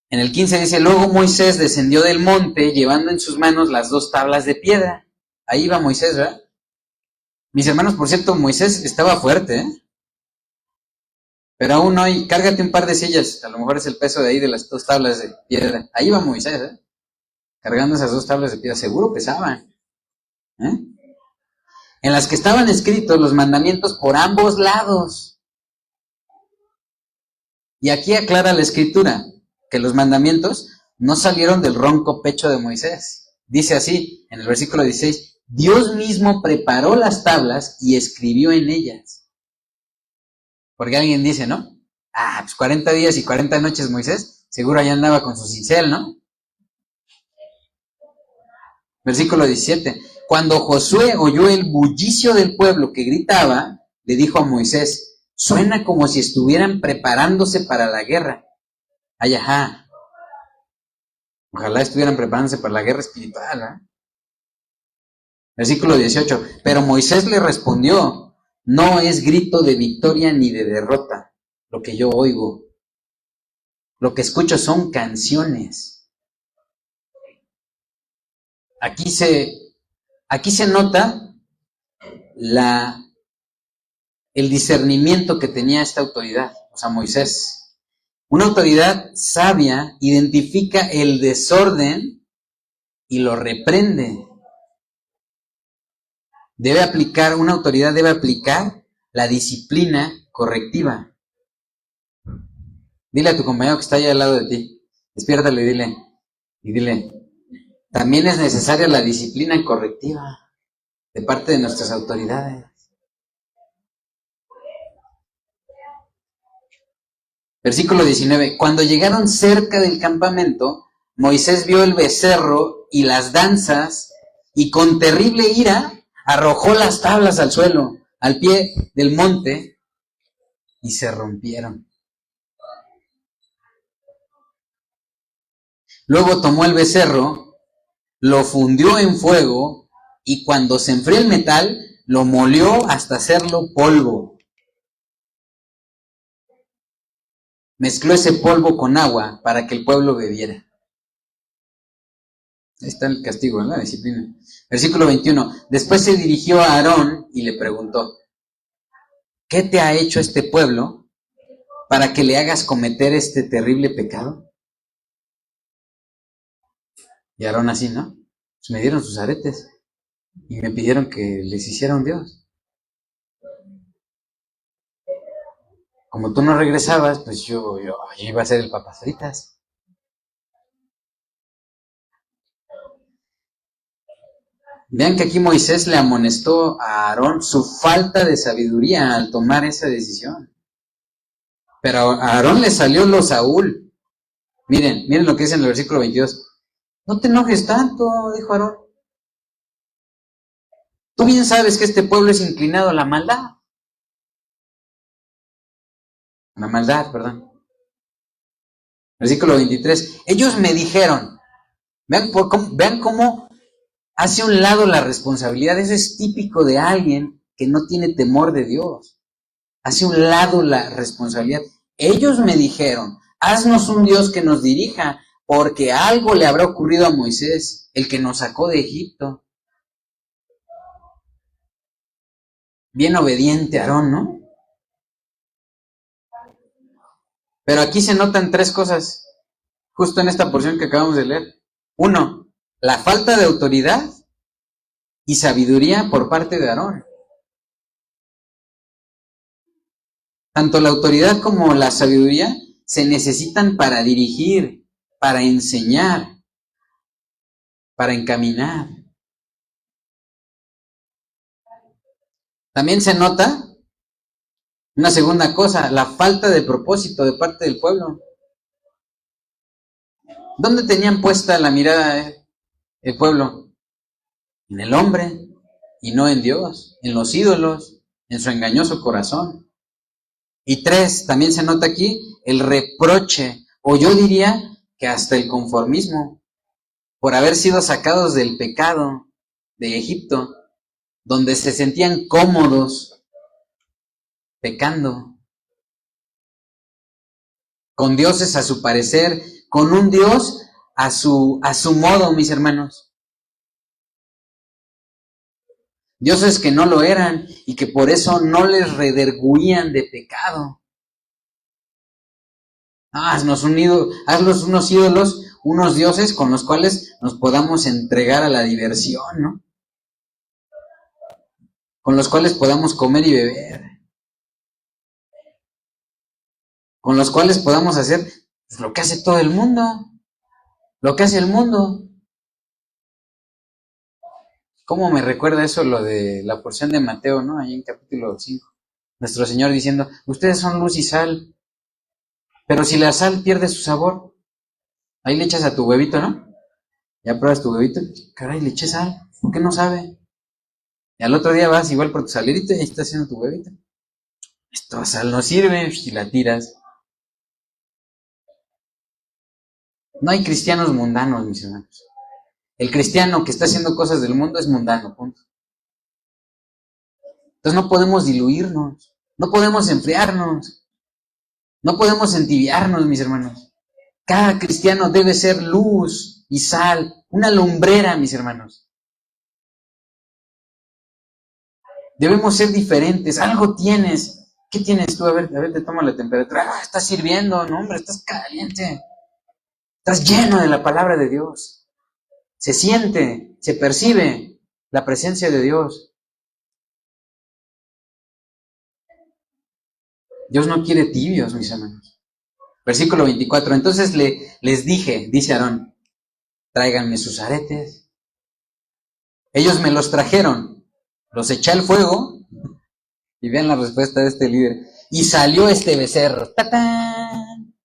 En el 15 dice, luego Moisés descendió del monte llevando en sus manos las 2 tablas de piedra. Ahí va Moisés, ¿verdad? Mis hermanos, por cierto, Moisés estaba fuerte, ¿eh? Pero aún hoy, cárgate un par de sillas, a lo mejor es el peso de ahí de las 2 tablas de piedra. Ahí va Moisés, ¿eh? Cargando esas 2 tablas de piedra, seguro pesaban, ¿eh? En las que estaban escritos los mandamientos por ambos lados. Y aquí aclara la escritura que los mandamientos no salieron del ronco pecho de Moisés. Dice así, en el versículo 16, Dios mismo preparó las tablas y escribió en ellas. Porque alguien dice, ¿no? Pues 40 días y 40 noches Moisés, seguro allá andaba con su cincel, ¿no? Versículo 17, cuando Josué oyó el bullicio del pueblo que gritaba, le dijo a Moisés, suena como si estuvieran preparándose para la guerra. Ay, ajá. Ojalá estuvieran preparándose para la guerra espiritual, ¿eh? Versículo 18, pero Moisés le respondió, no es grito de victoria ni de derrota lo que yo oigo. Lo que escucho son canciones. Aquí se nota el discernimiento que tenía esta autoridad, o sea, Moisés. Una autoridad sabia identifica el desorden y lo reprende. Una autoridad debe aplicar la disciplina correctiva. Dile a tu compañero que está allá al lado de ti, despiértalo y dile, también es necesaria la disciplina correctiva de parte de nuestras autoridades. Versículo 19, cuando llegaron cerca del campamento, Moisés vio el becerro y las danzas, y con terrible ira arrojó las tablas al suelo, al pie del monte, y se rompieron. Luego tomó el becerro, lo fundió en fuego, y cuando se enfrió el metal, lo molió hasta hacerlo polvo. Mezcló ese polvo con agua para que el pueblo bebiera. Ahí está el castigo, ¿no? La disciplina. Versículo 21. Después se dirigió a Aarón y le preguntó, ¿qué te ha hecho este pueblo para que le hagas cometer este terrible pecado? Y Aarón así, ¿no? Pues me dieron sus aretes y me pidieron que les hiciera un Dios. Como tú no regresabas, pues yo iba a ser el papas fritas. Vean que aquí Moisés le amonestó a Aarón su falta de sabiduría al tomar esa decisión. Pero a Aarón le salió lo Saúl. Miren lo que dice en el versículo 22. No te enojes tanto, dijo Aarón. Tú bien sabes que este pueblo es inclinado a la maldad. La maldad, perdón. Versículo 23. Ellos me dijeron, vean cómo Hace a un lado la responsabilidad. Eso es típico de alguien que no tiene temor de Dios. Hace a un lado la responsabilidad. Ellos me dijeron, haznos un Dios que nos dirija, porque algo le habrá ocurrido a Moisés, el que nos sacó de Egipto. Bien obediente Aarón, ¿no? Pero aquí se notan tres cosas, justo en esta porción que acabamos de leer. Uno, la falta de autoridad y sabiduría por parte de Aarón. Tanto la autoridad como la sabiduría se necesitan para dirigir, para enseñar, para encaminar. También se nota una segunda cosa, la falta de propósito de parte del pueblo. ¿Dónde tenían puesta la mirada el pueblo? En el hombre y no en Dios, en los ídolos, en su engañoso corazón. Y tres, también se nota aquí el reproche, o yo diría que hasta el conformismo, por haber sido sacados del pecado de Egipto, donde se sentían cómodos pecando, con dioses a su parecer, con un Dios a su modo, mis hermanos. Dioses que no lo eran y que por eso no les redarguían de pecado. Haznos unos ídolos, unos dioses con los cuales nos podamos entregar a la diversión, ¿no? Con los cuales podamos comer y beber. Con los cuales podamos hacer pues, lo que hace todo el mundo. Lo que hace el mundo. ¿Cómo me recuerda eso lo de la porción de Mateo, ¿no? Ahí en capítulo 5. Nuestro Señor diciendo, ustedes son luz y sal, pero si la sal pierde su sabor, ahí le echas a tu huevito, ¿no? Ya pruebas tu huevito, caray, le eché sal, ¿por qué no sabe? Y al otro día vas igual por tu salerito y ahí estás haciendo tu huevito. Esta sal no sirve y la tiras. No hay cristianos mundanos, mis hermanos. El cristiano que está haciendo cosas del mundo es mundano, punto. Entonces no podemos diluirnos, no podemos enfriarnos, no podemos entibiarnos, mis hermanos. Cada cristiano debe ser luz y sal, una lumbrera, mis hermanos. Debemos ser diferentes, algo tienes. ¿Qué tienes tú? A ver, te toma la temperatura. Ah, estás sirviendo, no hombre, estás caliente. Estás lleno de la palabra de Dios. Se siente, se percibe la presencia de Dios. Dios no quiere tibios, mis hermanos. Versículo 24. Entonces les dije, dice Aarón, tráiganme sus aretes. Ellos me los trajeron, los eché al fuego, y vean la respuesta de este líder. Y salió este becerro. ¡Tatán!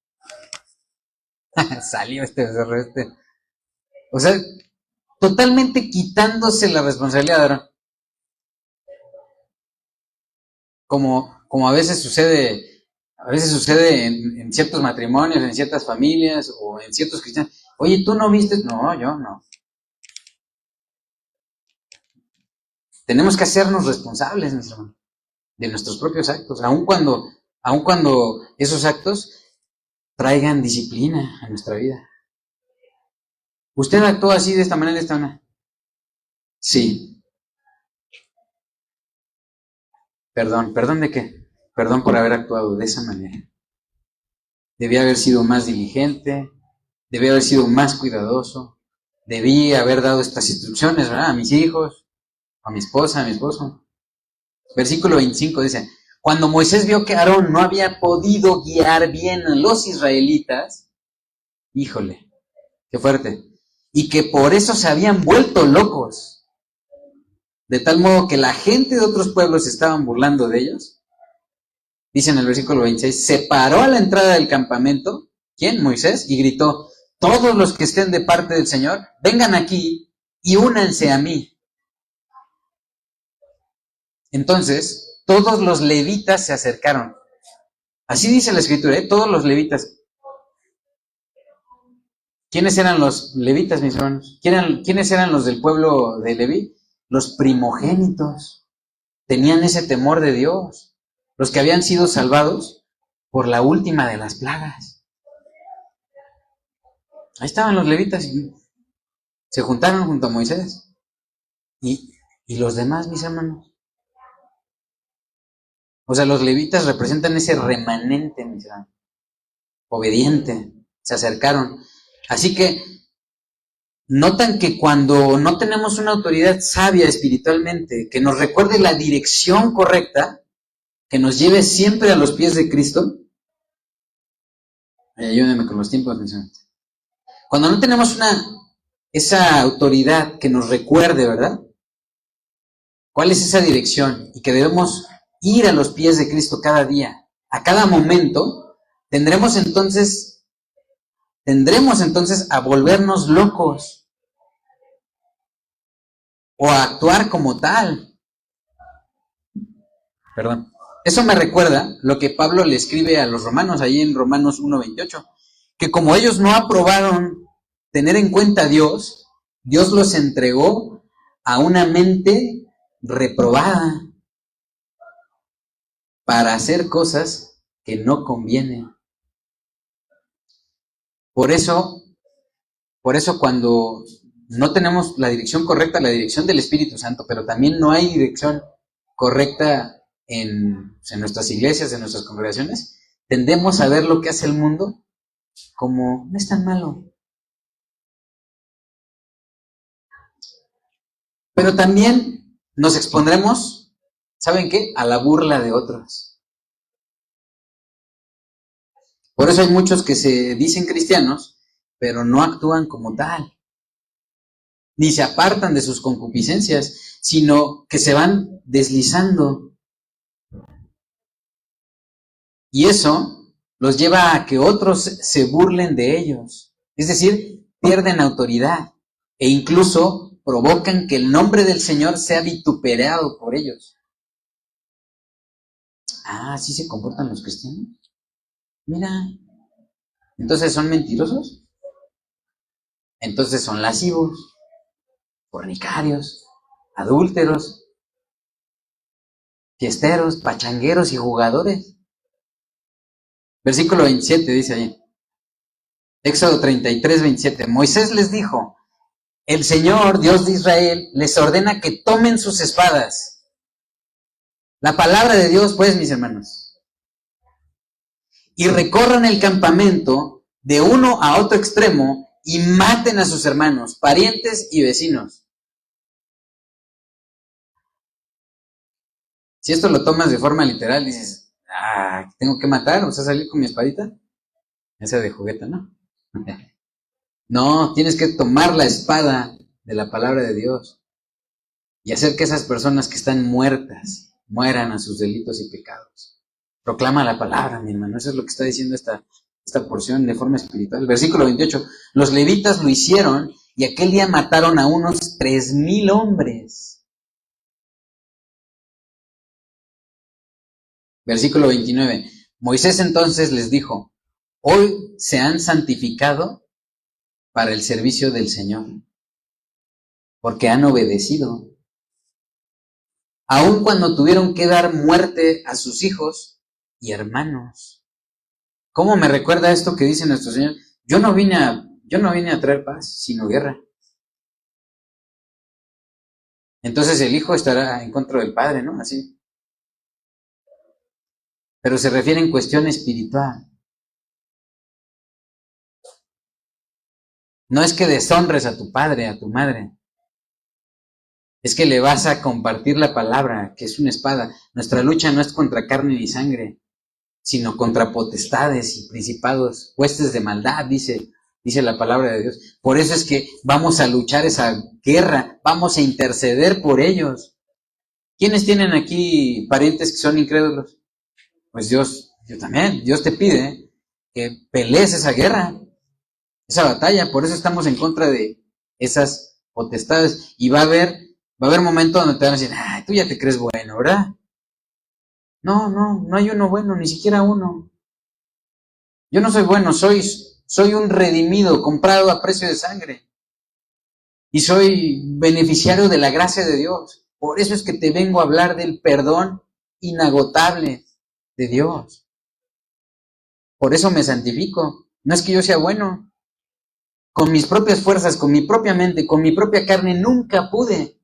Salió este becerro, O sea, totalmente quitándose la responsabilidad de Aarón. Como a veces sucede en ciertos matrimonios, en ciertas familias o en ciertos cristianos. Oye, ¿tú no viste? No, yo no. Tenemos que hacernos responsables, mis hermanos, de nuestros propios actos, aun cuando esos actos traigan disciplina a nuestra vida. ¿Usted actuó así de esta manera, de esta manera? Sí. ¿Perdón de qué? Perdón por haber actuado de esa manera. Debía haber sido más diligente, debía haber sido más cuidadoso, debí haber dado estas instrucciones, ¿verdad? A mis hijos, a mi esposa, a mi esposo. Versículo 25 dice, cuando Moisés vio que Aarón no había podido guiar bien a los israelitas, híjole, qué fuerte, y que por eso se habían vuelto locos, de tal modo que la gente de otros pueblos se estaban burlando de ellos, dice en el versículo 26, se paró a la entrada del campamento, ¿quién? Moisés, y gritó, todos los que estén de parte del Señor, vengan aquí y únanse a mí. Entonces, todos los levitas se acercaron. Así dice la escritura, todos los levitas. ¿Quiénes eran los levitas, mis hermanos? ¿Quiénes eran los del pueblo de Leví? Los primogénitos. Tenían ese temor de Dios. Los que habían sido salvados por la última de las plagas. Ahí estaban los levitas y se juntaron junto a Moisés. Y los demás, mis hermanos. O sea, los levitas representan ese remanente, mis hermanos. Obediente. Se acercaron. Así que notan que cuando no tenemos una autoridad sabia espiritualmente, que nos recuerde la dirección correcta, que nos lleve siempre a los pies de Cristo. Ayúdenme con los tiempos, mis hermanos. Cuando no tenemos esa autoridad que nos recuerde, ¿verdad? ¿Cuál es esa dirección? Y que debemos ir a los pies de Cristo cada día, a cada momento, tendremos entonces a volvernos locos o a actuar como tal. Perdón. Eso me recuerda lo que Pablo le escribe a los romanos, ahí en Romanos 1:28, que como ellos no aprobaron tener en cuenta a Dios, Dios los entregó a una mente reprobada para hacer cosas que no convienen. Por eso cuando no tenemos la dirección correcta, la dirección del Espíritu Santo, pero también no hay dirección correcta en nuestras iglesias, en nuestras congregaciones, tendemos a ver lo que hace el mundo como no es tan malo. Pero también nos expondremos, ¿saben qué? A la burla de otros. Por eso hay muchos que se dicen cristianos, pero no actúan como tal. Ni se apartan de sus concupiscencias, sino que se van deslizando. Y eso los lleva a que otros se burlen de ellos. Es decir, pierden autoridad e incluso provocan que el nombre del Señor sea vituperado por ellos. Ah, ¿así se comportan los cristianos? Mira, ¿entonces son mentirosos? Entonces son lascivos, fornicarios, adúlteros, fiesteros, pachangueros y jugadores. Versículo 27 dice ahí. Éxodo 33:27. Moisés les dijo, el Señor, Dios de Israel, les ordena que tomen sus espadas. La palabra de Dios, pues, mis hermanos. Y recorran el campamento de uno a otro extremo y maten a sus hermanos, parientes y vecinos. Si esto lo tomas de forma literal, dices, tengo que matar, o sea, salir con mi espadita. Esa de juguete, ¿no? No, tienes que tomar la espada de la palabra de Dios y hacer que esas personas que están muertas mueran a sus delitos y pecados. Proclama la palabra, mi hermano. Eso es lo que está diciendo esta porción de forma espiritual. Versículo 28. Los levitas lo hicieron y aquel día mataron a unos 3,000 hombres. Versículo 29. Moisés entonces les dijo, hoy se han santificado para el servicio del Señor, porque han obedecido. Aun cuando tuvieron que dar muerte a sus hijos y hermanos. ¿Cómo me recuerda esto que dice nuestro Señor? Yo no vine a traer paz, sino guerra. Entonces el hijo estará en contra del padre, ¿no? Así. Pero se refiere en cuestión espiritual. No es que deshonres a tu padre, a tu madre. Es que le vas a compartir la palabra, que es una espada. Nuestra lucha no es contra carne ni sangre, sino contra potestades y principados, huestes de maldad, dice la palabra de Dios. Por eso es que vamos a luchar esa guerra, vamos a interceder por ellos. ¿Quiénes tienen aquí parientes que son incrédulos? Pues Dios, yo también, Dios te pide que pelees esa guerra, esa batalla. Por eso estamos en contra de esas potestades. Y va a haber momentos donde te van a decir, tú ya te crees bueno, ¿verdad? No hay uno bueno, ni siquiera uno. Yo no soy bueno, soy Soy un redimido, comprado a precio de sangre. Y soy beneficiario de la gracia de Dios. Por eso es que te vengo a hablar del perdón inagotable de Dios. Por eso me santifico. No es que yo sea bueno. Con mis propias fuerzas, con mi propia mente, con mi propia carne, nunca pude.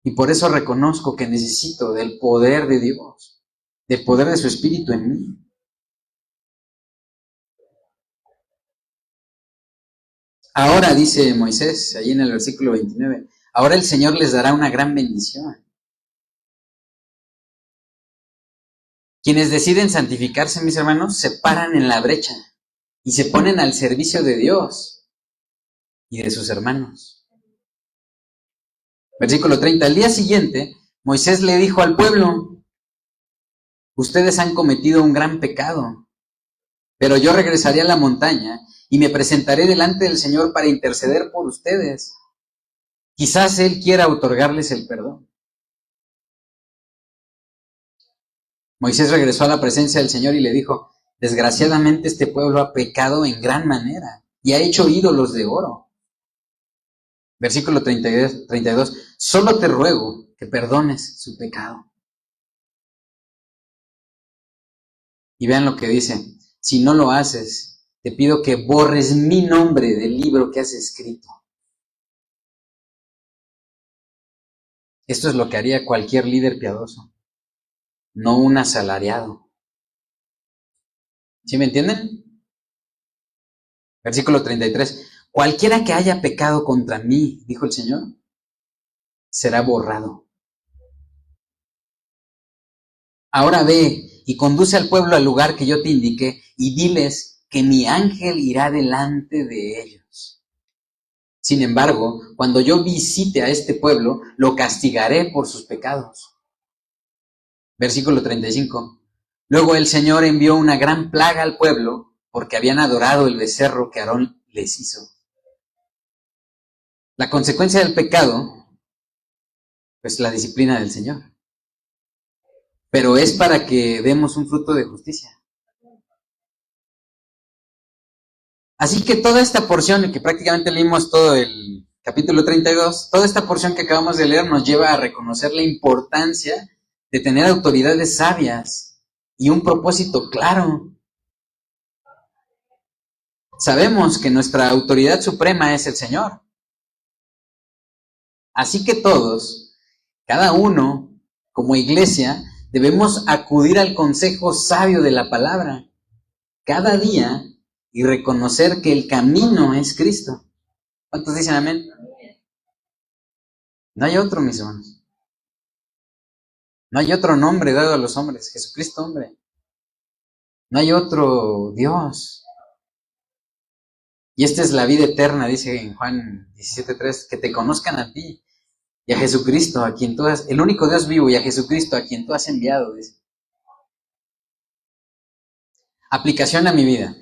Y por eso reconozco que necesito del poder de Dios, del poder de su Espíritu en mí. Ahora, dice Moisés, ahí en el versículo 29, ahora el Señor les dará una gran bendición. Quienes deciden santificarse, mis hermanos, se paran en la brecha y se ponen al servicio de Dios y de sus hermanos. Versículo 30. Al día siguiente, Moisés le dijo al pueblo, ustedes han cometido un gran pecado, pero yo regresaré a la montaña y me presentaré delante del Señor para interceder por ustedes. Quizás Él quiera otorgarles el perdón. Moisés regresó a la presencia del Señor y le dijo, desgraciadamente este pueblo ha pecado en gran manera y ha hecho ídolos de oro. Versículo 32, solo te ruego que perdones su pecado. Y vean lo que dice, si no lo haces, te pido que borres mi nombre del libro que has escrito. Esto es lo que haría cualquier líder piadoso, no un asalariado. ¿Sí me entienden? Versículo 33. Cualquiera que haya pecado contra mí, dijo el Señor, será borrado. Ahora ve y conduce al pueblo al lugar que yo te indiqué y diles que mi ángel irá delante de ellos. Sin embargo, cuando yo visite a este pueblo, lo castigaré por sus pecados. Versículo 35. Luego el Señor envió una gran plaga al pueblo porque habían adorado el becerro que Aarón les hizo. La consecuencia del pecado, pues la disciplina del Señor. Pero es para que demos un fruto de justicia. Así que toda esta porción, que prácticamente leímos todo el capítulo 32, toda esta porción que acabamos de leer nos lleva a reconocer la importancia de tener autoridades sabias y un propósito claro. Sabemos que nuestra autoridad suprema es el Señor. Así que todos, cada uno, como iglesia, debemos acudir al consejo sabio de la palabra cada día y reconocer que el camino es Cristo. ¿Cuántos dicen amén? No hay otro, mis hermanos. No hay otro nombre dado a los hombres. Jesucristo, hombre. No hay otro Dios. Y esta es la vida eterna, dice en Juan 17:3, que te conozcan a ti y a Jesucristo, a quien tú has, el único Dios vivo, y a Jesucristo, a quien tú has enviado, dice. Aplicación a mi vida.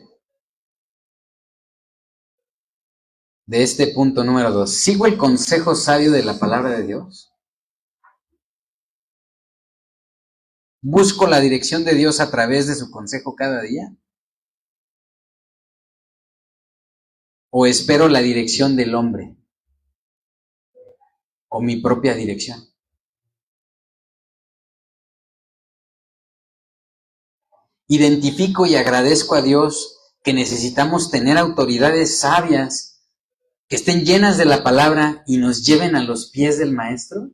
De este punto número 2. ¿Sigo el consejo sabio de la palabra de Dios? ¿Busco la dirección de Dios a través de su consejo cada día? ¿O espero la dirección del hombre? ¿O mi propia dirección? Identifico y agradezco a Dios que necesitamos tener autoridades sabias que estén llenas de la palabra y nos lleven a los pies del Maestro.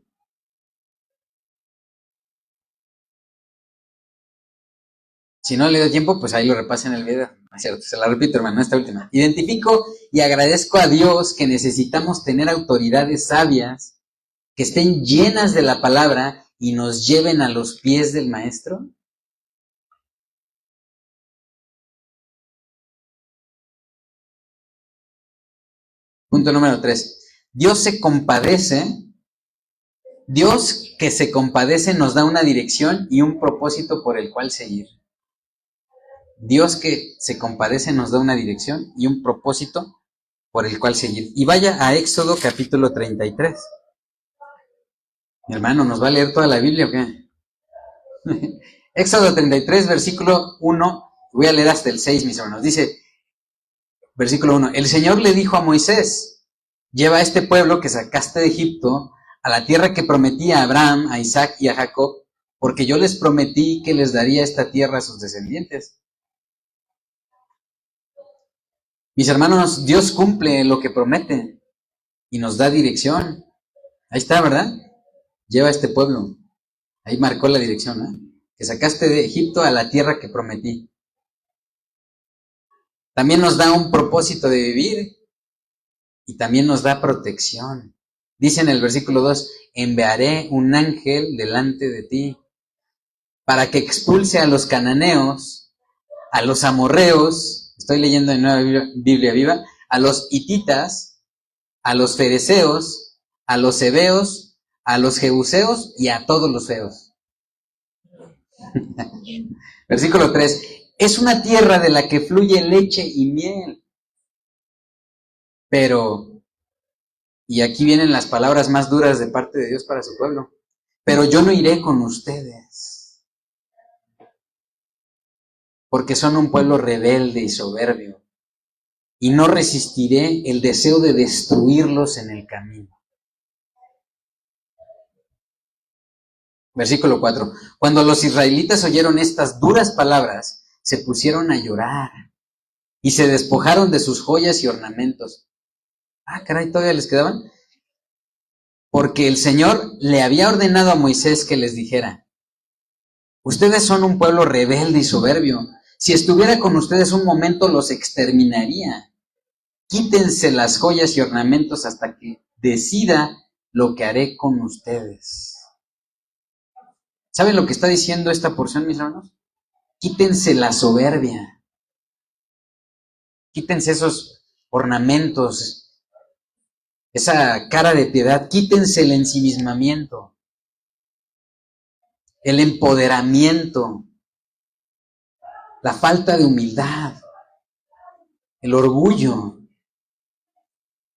Si no le doy tiempo, pues ahí lo repasen en el video. No es cierto, se la repito, hermano, esta última. Identifico y agradezco a Dios que necesitamos tener autoridades sabias que estén llenas de la palabra y nos lleven a los pies del Maestro. Punto número 3. Dios que se compadece nos da una dirección y un propósito por el cual seguir. Dios que se compadece nos da una dirección y un propósito por el cual seguir. Y vaya a Éxodo capítulo 33. Mi hermano, ¿nos va a leer toda la Biblia o qué? Éxodo 33, versículo 1 Voy a leer hasta el 6, mis hermanos. Dice, versículo 1, el Señor le dijo a Moisés, lleva a este pueblo que sacaste de Egipto a la tierra que prometí a Abraham, a Isaac y a Jacob, porque yo les prometí que les daría esta tierra a sus descendientes. Mis hermanos, Dios cumple lo que promete y nos da dirección. Ahí está, ¿verdad? Lleva a este pueblo. Ahí marcó la dirección, ¿eh? Que sacaste de Egipto a la tierra que prometí. También nos da un propósito de vivir y también nos da protección. Dice en el versículo 2, enviaré un ángel delante de ti para que expulse a los cananeos, a los amorreos, estoy leyendo en Nueva Biblia Viva, a los hititas, a los fereceos, a los heveos, a los jebuseos y a todos los feos. Versículo 3, es una tierra de la que fluye leche y miel. Pero, y aquí vienen las palabras más duras de parte de Dios para su pueblo, pero yo no iré con ustedes, porque son un pueblo rebelde y soberbio, y no resistiré el deseo de destruirlos en el camino. Versículo 4. Cuando los israelitas oyeron estas duras palabras, se pusieron a llorar y se despojaron de sus joyas y ornamentos. Ah, caray, ¿todavía les quedaban? Porque el Señor le había ordenado a Moisés que les dijera, ustedes son un pueblo rebelde y soberbio. Si estuviera con ustedes un momento, los exterminaría. Quítense las joyas y ornamentos hasta que decida lo que haré con ustedes. ¿Saben lo que está diciendo esta porción, mis hermanos? Quítense la soberbia. Quítense esos ornamentos, esa cara de piedad. Quítense el ensimismamiento, el empoderamiento, la falta de humildad, el orgullo.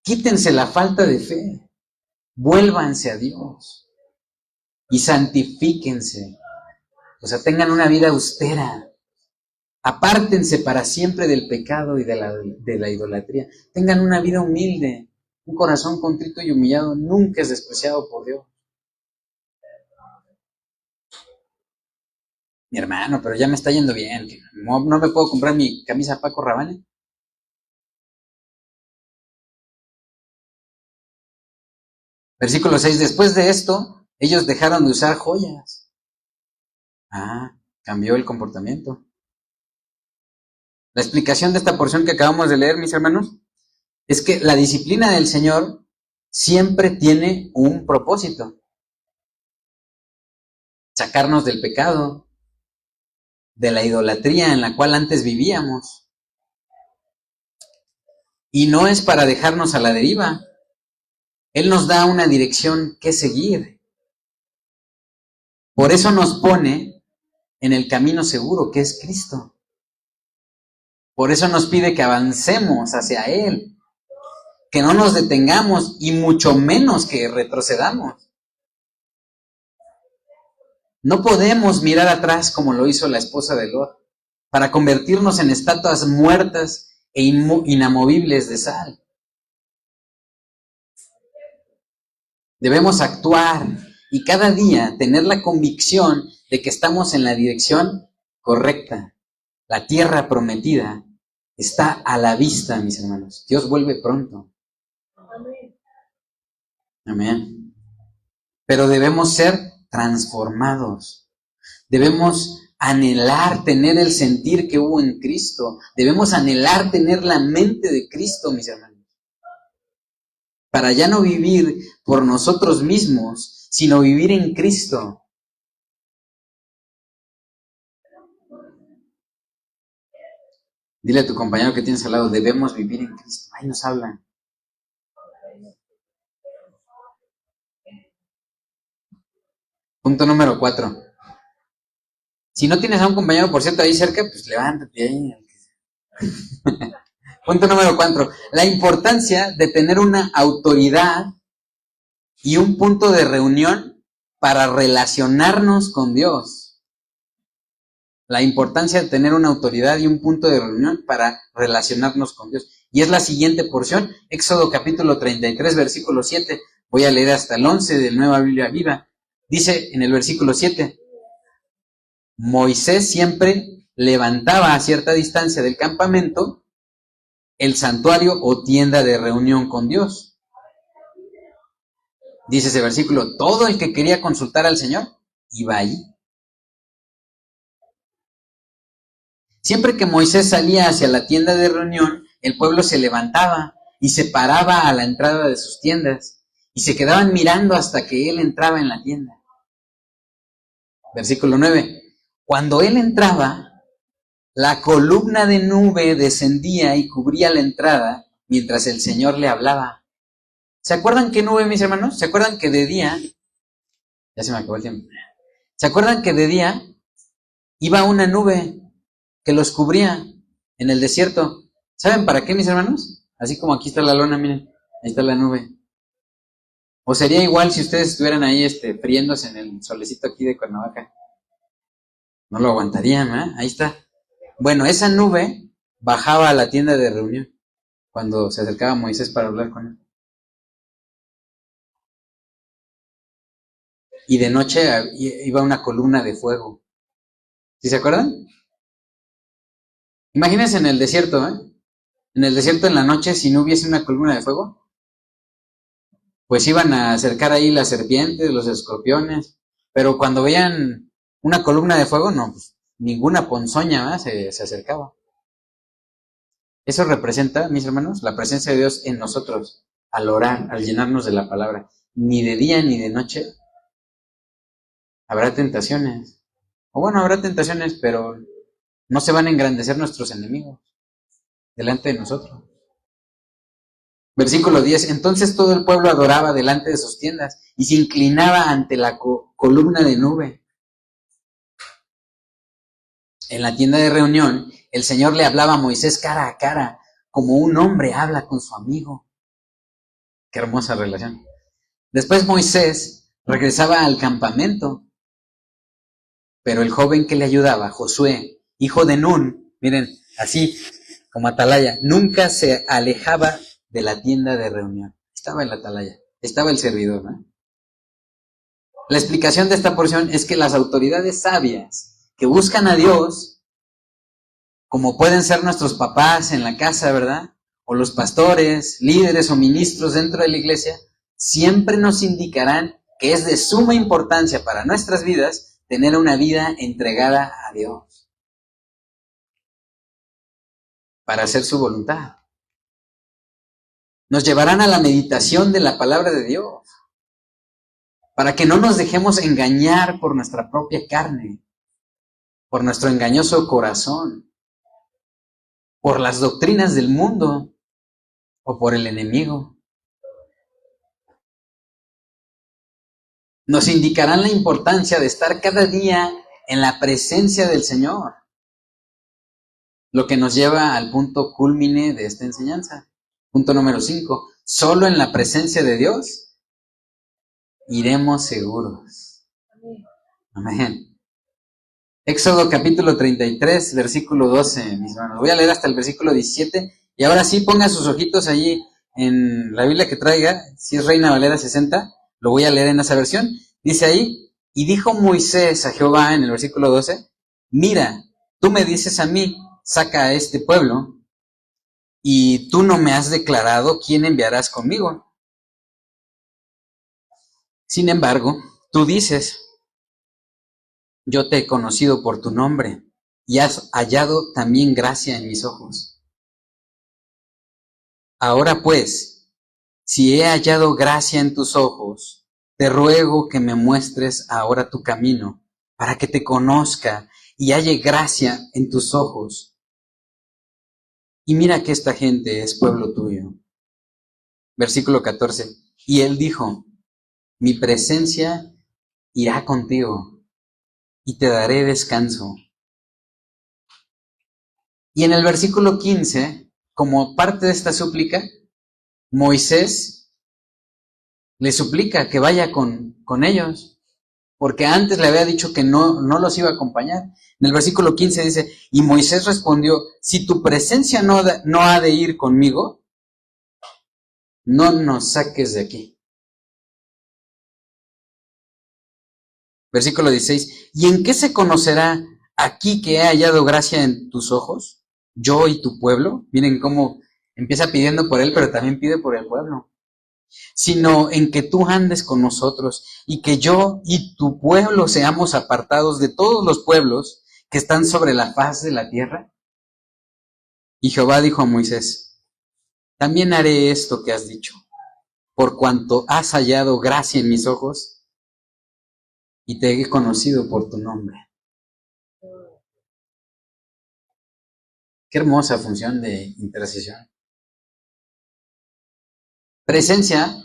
Quítense la falta de fe. Vuélvanse a Dios y santifíquense. O sea, tengan una vida austera. Apártense para siempre del pecado y de la idolatría. Tengan una vida humilde. Un corazón contrito y humillado nunca es despreciado por Dios. Mi hermano, pero ya me está yendo bien. No me puedo comprar mi camisa Paco Rabanne. Versículo 6. Después de esto, ellos dejaron de usar joyas. Ah, cambió el comportamiento. La explicación de esta porción que acabamos de leer, mis hermanos, es que la disciplina del Señor siempre tiene un propósito. Sacarnos del pecado, de la idolatría en la cual antes vivíamos. Y no es para dejarnos a la deriva. Él nos da una dirección que seguir. Por eso nos pone en el camino seguro, que es Cristo. Por eso nos pide que avancemos hacia Él, que no nos detengamos y mucho menos que retrocedamos. No podemos mirar atrás como lo hizo la esposa de Lot, para convertirnos en estatuas muertas e inamovibles de sal. Debemos actuar y cada día tener la convicción de que estamos en la dirección correcta. La tierra prometida está a la vista, mis hermanos. Dios vuelve pronto. Amén. Pero debemos ser transformados. Debemos anhelar tener el sentir que hubo en Cristo. Debemos anhelar tener la mente de Cristo, mis hermanos. Para ya no vivir por nosotros mismos, sino vivir en Cristo. Dile a tu compañero que tienes al lado, debemos vivir en Cristo. Ahí nos hablan. Punto número 4. Si no tienes a un compañero, por cierto, ahí cerca, pues levántate ahí. Punto número 4. La importancia de tener una autoridad y un punto de reunión para relacionarnos con Dios. la importancia de tener una autoridad y un punto de reunión para relacionarnos con Dios. Y es la siguiente porción, Éxodo capítulo 33, versículo 7. Voy a leer hasta el 11 de Nueva Biblia Viva. Dice en el versículo 7, Moisés siempre levantaba a cierta distancia del campamento el santuario o tienda de reunión con Dios. Dice ese versículo, todo el que quería consultar al Señor iba allí. Siempre que Moisés salía hacia la tienda de reunión, el pueblo se levantaba y se paraba a la entrada de sus tiendas y se quedaban mirando hasta que él entraba en la tienda. Versículo 9. Cuando él entraba, la columna de nube descendía y cubría la entrada mientras el Señor le hablaba. ¿Se acuerdan qué nube, mis hermanos? ¿Se acuerdan que de día, ya se me acabó el tiempo, ¿se acuerdan que de día iba una nube que los cubría en el desierto? ¿Saben para qué, mis hermanos? Así como aquí está la lona, miren, ahí está la nube. O sería igual si ustedes estuvieran ahí friéndose en el solecito aquí de Cuernavaca. No lo aguantarían, ¿eh? Ahí está. Bueno, esa nube bajaba a la tienda de reunión cuando se acercaba Moisés para hablar con él. Y de noche iba una columna de fuego. ¿Sí se acuerdan? Imagínense en el desierto, ¿eh? En el desierto en la noche, si no hubiese una columna de fuego, pues iban a acercar ahí las serpientes, los escorpiones. Pero cuando veían una columna de fuego, no, pues ninguna ponzoña se acercaba. Eso representa, mis hermanos, la presencia de Dios en nosotros, al orar, al llenarnos de la palabra. Ni de día ni de noche habrá tentaciones. O bueno, habrá tentaciones, pero no se van a engrandecer nuestros enemigos delante de nosotros. Versículo 10. Entonces todo el pueblo adoraba delante de sus tiendas y se inclinaba ante la columna de nube. En la tienda de reunión, el Señor le hablaba a Moisés cara a cara, como un hombre habla con su amigo. Qué hermosa relación. Después Moisés regresaba al campamento, pero el joven que le ayudaba, Josué, hijo de Nun, miren, así como atalaya, nunca se alejaba de la tienda de reunión. Estaba en la atalaya, estaba el servidor, ¿no? La explicación de esta porción es que las autoridades sabias que buscan a Dios, como pueden ser nuestros papás en la casa, ¿verdad? O los pastores, líderes o ministros dentro de la iglesia, siempre nos indicarán que es de suma importancia para nuestras vidas tener una vida entregada a Dios, para hacer su voluntad. Nos llevarán a la meditación de la palabra de Dios, para que no nos dejemos engañar por nuestra propia carne, por nuestro engañoso corazón, por las doctrinas del mundo o por el enemigo. Nos indicarán la importancia de estar cada día en la presencia del Señor, lo que nos lleva al punto cúlmine de esta enseñanza. Punto número 5. Solo en la presencia de Dios iremos seguros. Amén. Éxodo capítulo 33, versículo 12, mis hermanos. Voy a leer hasta el versículo 17. Y ahora sí, pongan sus ojitos allí en la Biblia que traiga. Si es Reina Valera 60, lo voy a leer en esa versión. Dice ahí, y dijo Moisés a Jehová en el versículo 12, mira, tú me dices a mí, saca a este pueblo, y tú no me has declarado quién enviarás conmigo. Sin embargo, tú dices, yo te he conocido por tu nombre, y has hallado también gracia en mis ojos. Ahora pues, si he hallado gracia en tus ojos, te ruego que me muestres ahora tu camino, para que te conozca y halle gracia en tus ojos. Y mira que esta gente es pueblo tuyo. Versículo 14. Y él dijo, mi presencia irá contigo y te daré descanso. Y en el versículo 15, como parte de esta súplica, Moisés le suplica que vaya con ellos. porque antes le había dicho que no los iba a acompañar. En el versículo 15 dice, y Moisés respondió, si tu presencia no ha de ir conmigo, no nos saques de aquí. Versículo 16, ¿y en qué se conocerá aquí que he hallado gracia en tus ojos, yo y tu pueblo? Miren cómo empieza pidiendo por él, pero también pide por el pueblo. Sino en que tú andes con nosotros y que yo y tu pueblo seamos apartados de todos los pueblos que están sobre la faz de la tierra. Y Jehová dijo a Moisés, también haré esto que has dicho, por cuanto has hallado gracia en mis ojos y te he conocido por tu nombre. Qué hermosa función de intercesión. Presencia,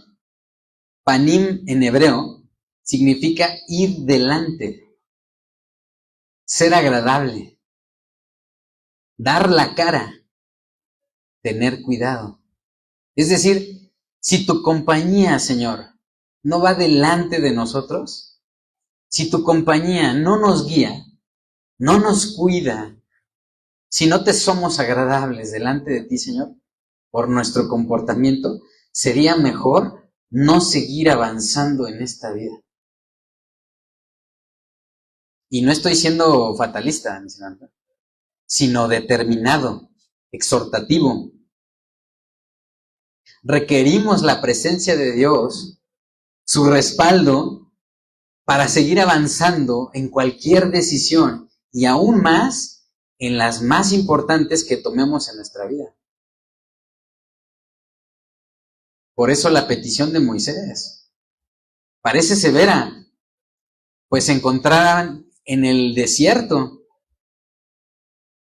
panim en hebreo, significa ir delante, ser agradable, dar la cara, tener cuidado. Es decir, si tu compañía, Señor, no va delante de nosotros, si tu compañía no nos guía, no nos cuida, si no te somos agradables delante de ti, Señor, por nuestro comportamiento, sería mejor no seguir avanzando en esta vida. Y no estoy siendo fatalista, sino determinado, exhortativo. Requerimos la presencia de Dios, su respaldo, para seguir avanzando en cualquier decisión y aún más en las más importantes que tomemos en nuestra vida. Por eso la petición de Moisés parece severa, pues se encontraban en el desierto,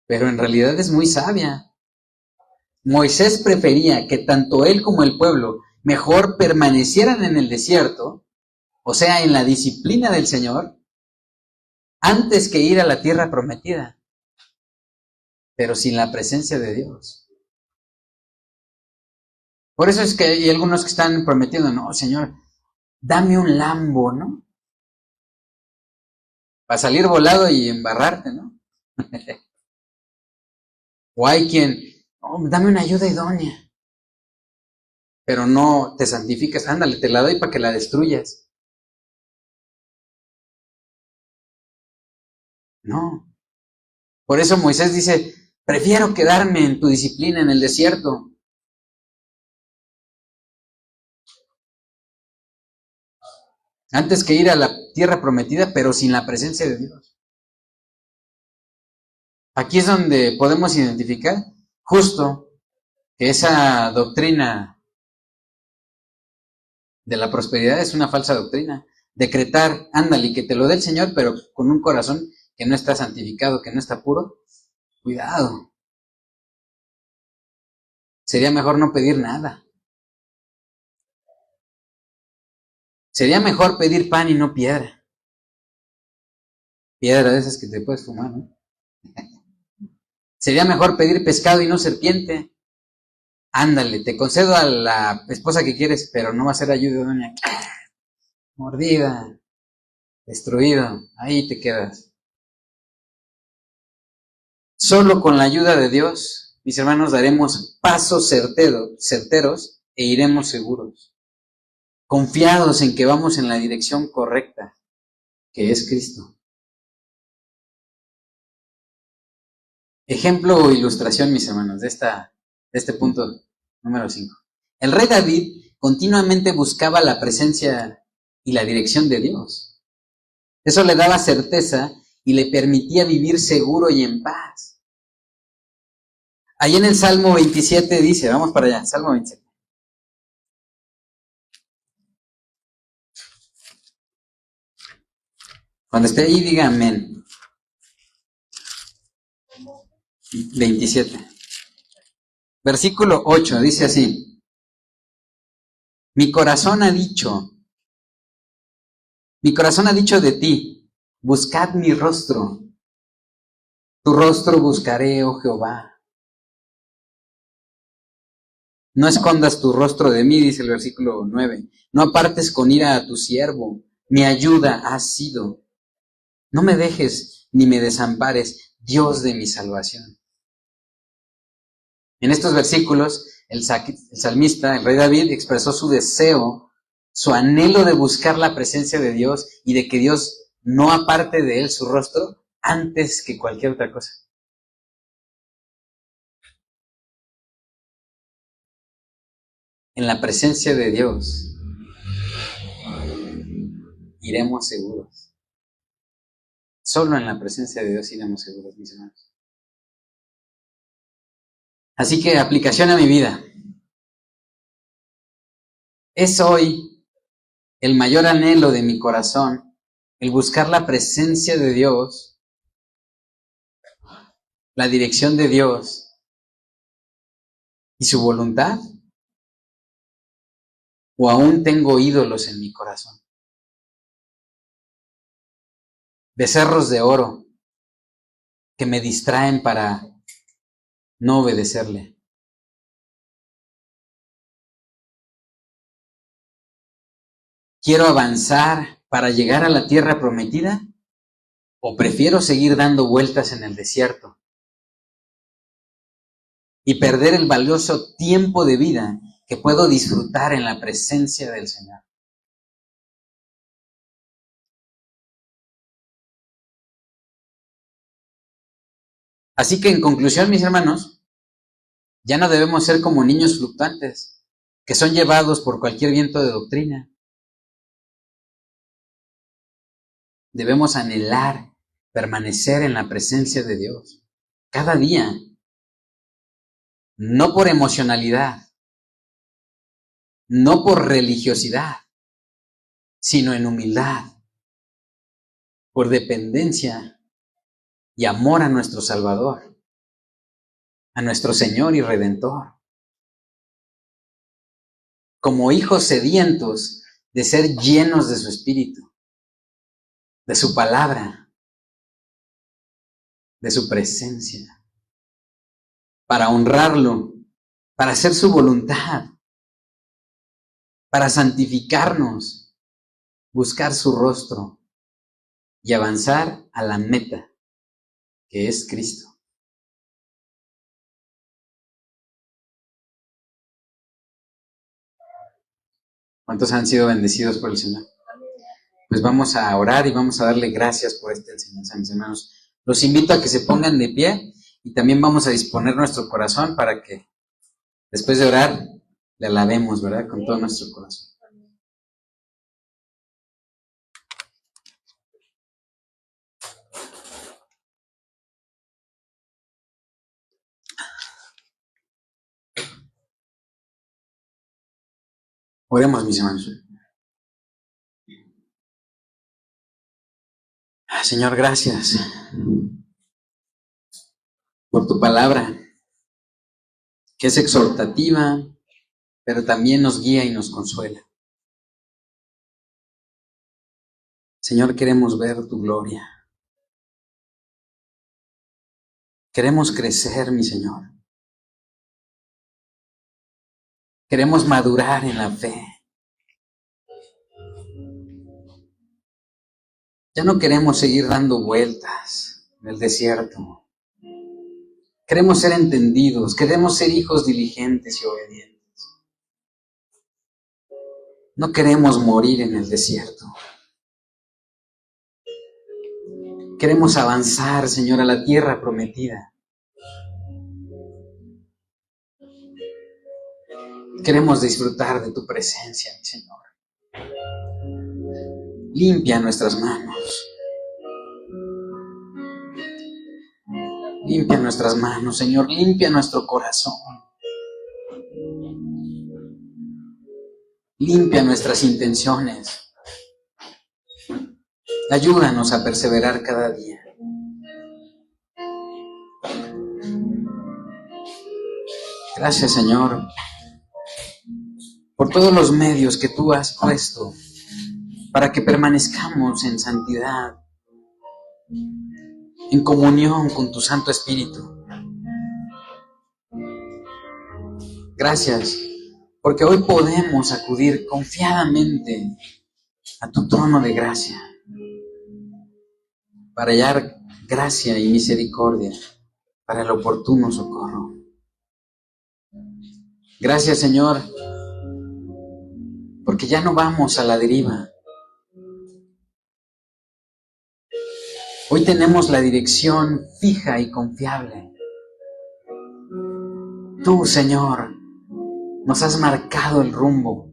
pero en realidad es muy sabia. Moisés prefería que tanto él como el pueblo mejor permanecieran en el desierto, o sea, en la disciplina del Señor, antes que ir a la tierra prometida, pero sin la presencia de Dios. Por eso es que hay algunos que están prometiendo, no, Señor, dame un Lambo, ¿no? Para salir volado y embarrarte, ¿no? O hay quien, oh, dame una ayuda idónea, pero no te santificas, ándale, te la doy para que la destruyas. No. Por eso Moisés dice, prefiero quedarme en tu disciplina en el desierto. Antes que ir a la tierra prometida, pero sin la presencia de Dios. Aquí es donde podemos identificar justo que esa doctrina de la prosperidad es una falsa doctrina. Decretar, ándale, que te lo dé el Señor, pero con un corazón que no está santificado, que no está puro. Cuidado. Sería mejor no pedir nada. Sería mejor pedir pan y no piedra. Piedra de esas que te puedes fumar, ¿no? Sería mejor pedir pescado y no serpiente. Ándale, te concedo a la esposa que quieres, pero no va a ser ayuda, doña. Mordida, destruido, ahí te quedas. Solo con la ayuda de Dios, mis hermanos, daremos pasos certeros e iremos seguros, confiados en que vamos en la dirección correcta, que es Cristo. Ejemplo o ilustración, mis hermanos, de este punto número 5. El rey David continuamente buscaba la presencia y la dirección de Dios. Eso le daba certeza y le permitía vivir seguro y en paz. Ahí en el Salmo 27 dice, vamos para allá, Salmo 27. Cuando esté ahí, diga amén. 27. Versículo 8, dice así. Mi corazón ha dicho de ti, buscad mi rostro. Tu rostro buscaré, oh Jehová. No escondas tu rostro de mí, dice el versículo 9. No apartes con ira a tu siervo. Mi ayuda has sido. No me dejes ni me desampares, Dios de mi salvación. En estos versículos, el salmista, el rey David, expresó su deseo, su anhelo de buscar la presencia de Dios y de que Dios no aparte de él su rostro antes que cualquier otra cosa. En la presencia de Dios iremos seguros. Solo en la presencia de Dios iremos seguros, mis hermanos. Así que aplicación a mi vida. Es hoy el mayor anhelo de mi corazón, el buscar la presencia de Dios, la dirección de Dios y su voluntad. ¿O aún tengo ídolos en mi corazón? Becerros de oro que me distraen para no obedecerle. ¿Quiero avanzar para llegar a la tierra prometida? ¿O prefiero seguir dando vueltas en el desierto y perder el valioso tiempo de vida que puedo disfrutar en la presencia del Señor? Así que en conclusión, mis hermanos, ya no debemos ser como niños fluctuantes que son llevados por cualquier viento de doctrina. Debemos anhelar permanecer en la presencia de Dios cada día, no por emocionalidad, no por religiosidad, sino en humildad, por dependencia y amor a nuestro Salvador, a nuestro Señor y Redentor. Como hijos sedientos de ser llenos de su Espíritu, de su palabra, de su presencia, para honrarlo, para hacer su voluntad, para santificarnos, buscar su rostro y avanzar a la meta, que es Cristo. ¿Cuántos han sido bendecidos por el Señor? Pues vamos a orar y vamos a darle gracias por esta enseñanza, mis hermanos. Los invito a que se pongan de pie y también vamos a disponer nuestro corazón para que después de orar le alabemos, ¿verdad? Con todo nuestro corazón. Oremos, mis hermanos. Señor, gracias por tu palabra, que es exhortativa, pero también nos guía y nos consuela. Señor, queremos ver tu gloria. Queremos crecer, mi Señor. Queremos madurar en la fe. Ya no queremos seguir dando vueltas en el desierto. Queremos ser entendidos, queremos ser hijos diligentes y obedientes. No queremos morir en el desierto. Queremos avanzar, Señor, a la tierra prometida. Queremos disfrutar de tu presencia, mi Señor. Limpia nuestras manos. Limpia nuestras manos, Señor. Limpia nuestro corazón. Limpia nuestras intenciones. Ayúdanos a perseverar cada día. Gracias, Señor, por todos los medios que tú has puesto para que permanezcamos en santidad, en comunión con tu Santo Espíritu. Gracias, porque hoy podemos acudir confiadamente a tu trono de gracia para hallar gracia y misericordia para el oportuno socorro. Gracias, Señor, porque ya no vamos a la deriva. Hoy tenemos la dirección fija y confiable. Tú, Señor, nos has marcado el rumbo.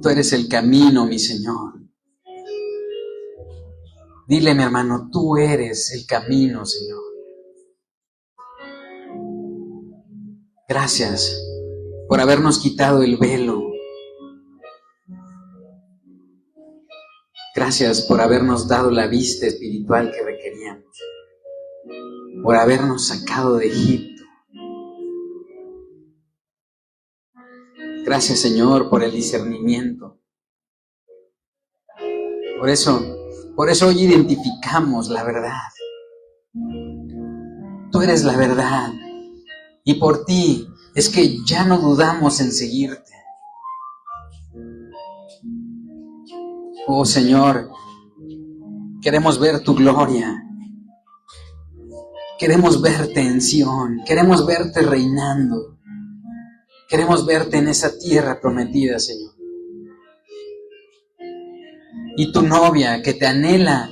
Tú eres el camino, mi Señor. Dile, mi hermano, tú eres el camino, Señor. Gracias por habernos quitado el velo. Gracias por habernos dado la vista espiritual que requeríamos. Por habernos sacado de Egipto. Gracias, Señor, por el discernimiento. Por eso hoy identificamos la verdad. Tú eres la verdad. Y por ti es que ya no dudamos en seguirte. Oh, Señor, queremos ver tu gloria. Queremos verte en Sión. Queremos verte reinando. Queremos verte en esa tierra prometida, Señor. Y tu novia que te anhela,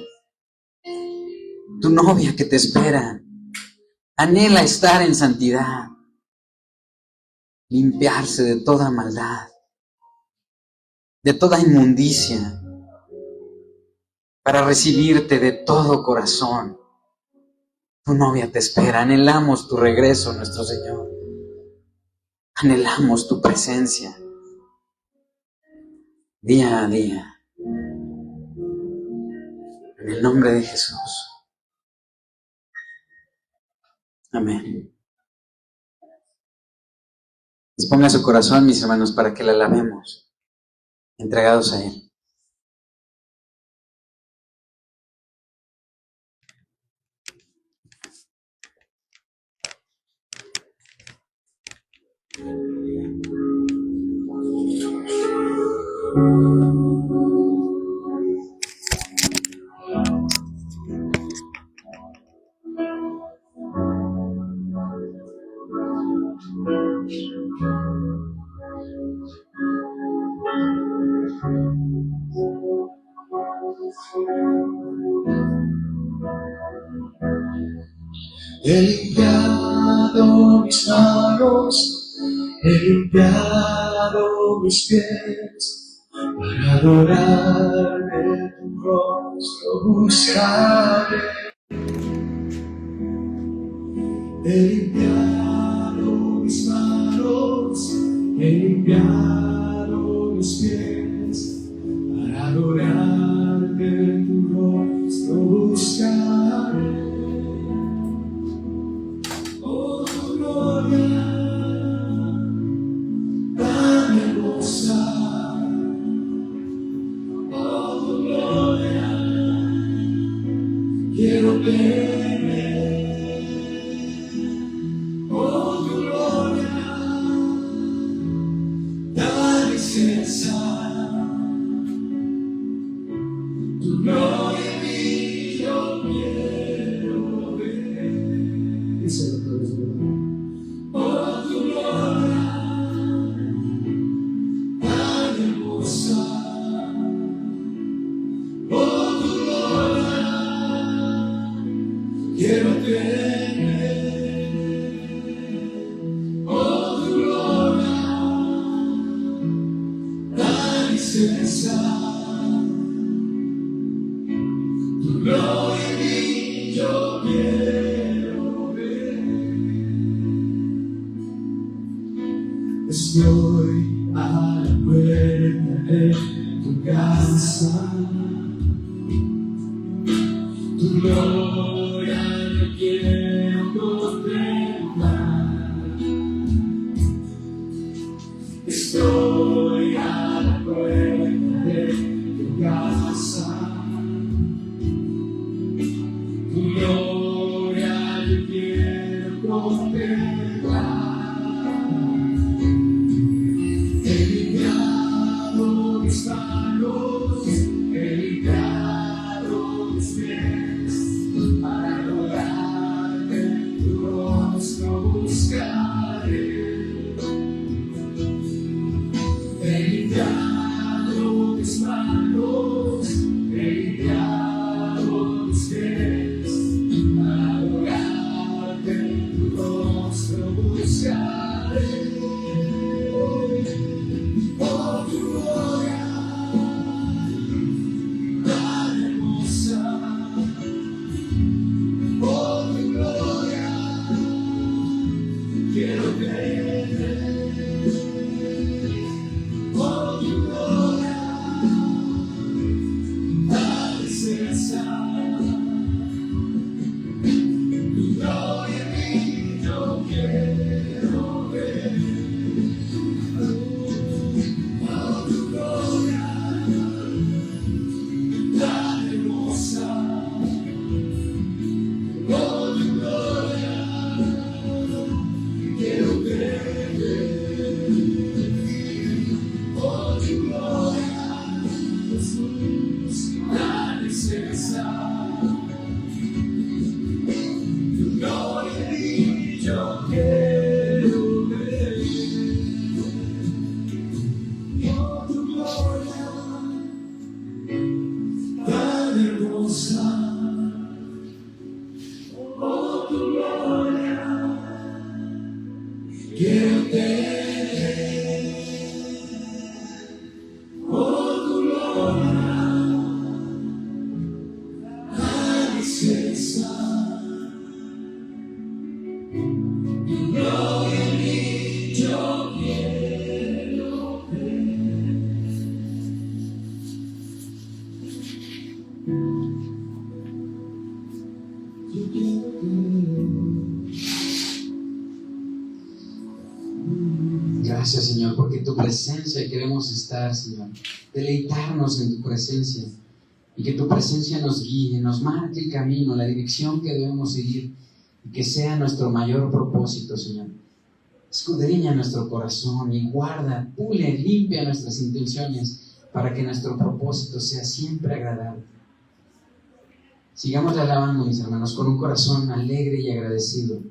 tu novia que te espera, anhela estar en santidad, limpiarse de toda maldad, de toda inmundicia, para recibirte de todo corazón. Tu novia te espera, anhelamos tu regreso, nuestro Señor. Anhelamos tu presencia día a día. En el nombre de Jesús. Amén. Disponga su corazón, mis hermanos, para que le alabemos, entregados a Él. He limpiado mis manos, he limpiado mis pies, para adorarte tu rostro buscaré. He limpiado mis manos, he limpiado mis pies, para adorarte tu rostro buscaré. Quiero ver, oh tu gloria, la licencia, tu gloria en mí yo quiero ver. Díselo otra vez, oh tu gloria, tan hermosa, oh tu gloria. Quiero tener, oh tu gloria, la licencia, tu gloria en mí yo quiero ver. Estoy a la puerta de tu casa, tu gloria yo quiero contemplar. Estoy a la puerta de tu casa, tu gloria yo quiero contemplar. He limpiado Gracias, Señor, porque en tu presencia queremos estar, Señor. Deleitarnos en tu presencia y que tu presencia nos guíe, nos marque el camino, la dirección que debemos seguir y que sea nuestro mayor propósito, Señor. Escudriña nuestro corazón y guarda, pule, limpia nuestras intenciones para que nuestro propósito sea siempre agradable. Sigamos alabando, mis hermanos, con un corazón alegre y agradecido,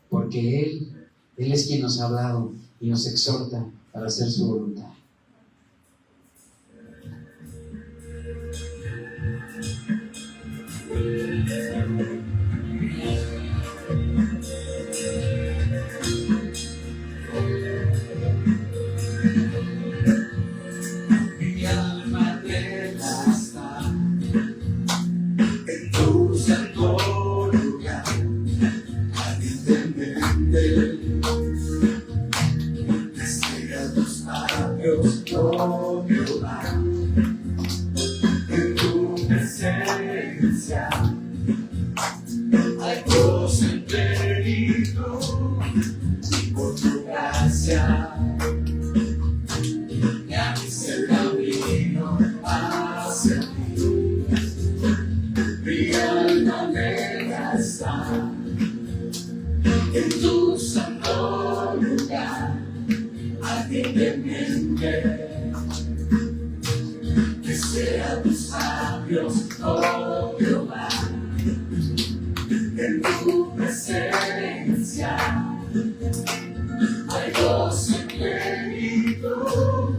porque Él es quien nos ha hablado y nos exhorta para hacer su voluntad. Mi alma está en tu santo lugar, ardientemente desea tus labios, oh Jehová, en tu presencia hay gozo en plenitud, y por tu gracia me abriste el camino hacia ti. Mi alma alegra está en tu santo lugar, ardientemente desea tus labios, oh Jehová, en tu presencia hay gozo en plenitud,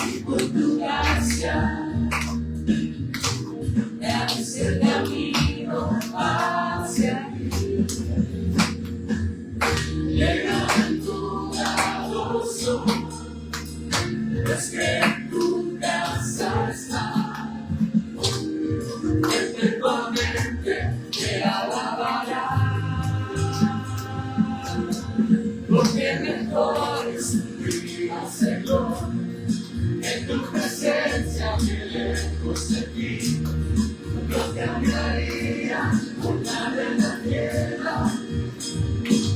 y por tu gracia me abriste el camino hacia ti. Bienaventurados son los que en tu casa están, perpetuamente te alabarán, porque mejor es tu Señor, en tu presencia que lejos de ti. No cambiaría por nada en la tierra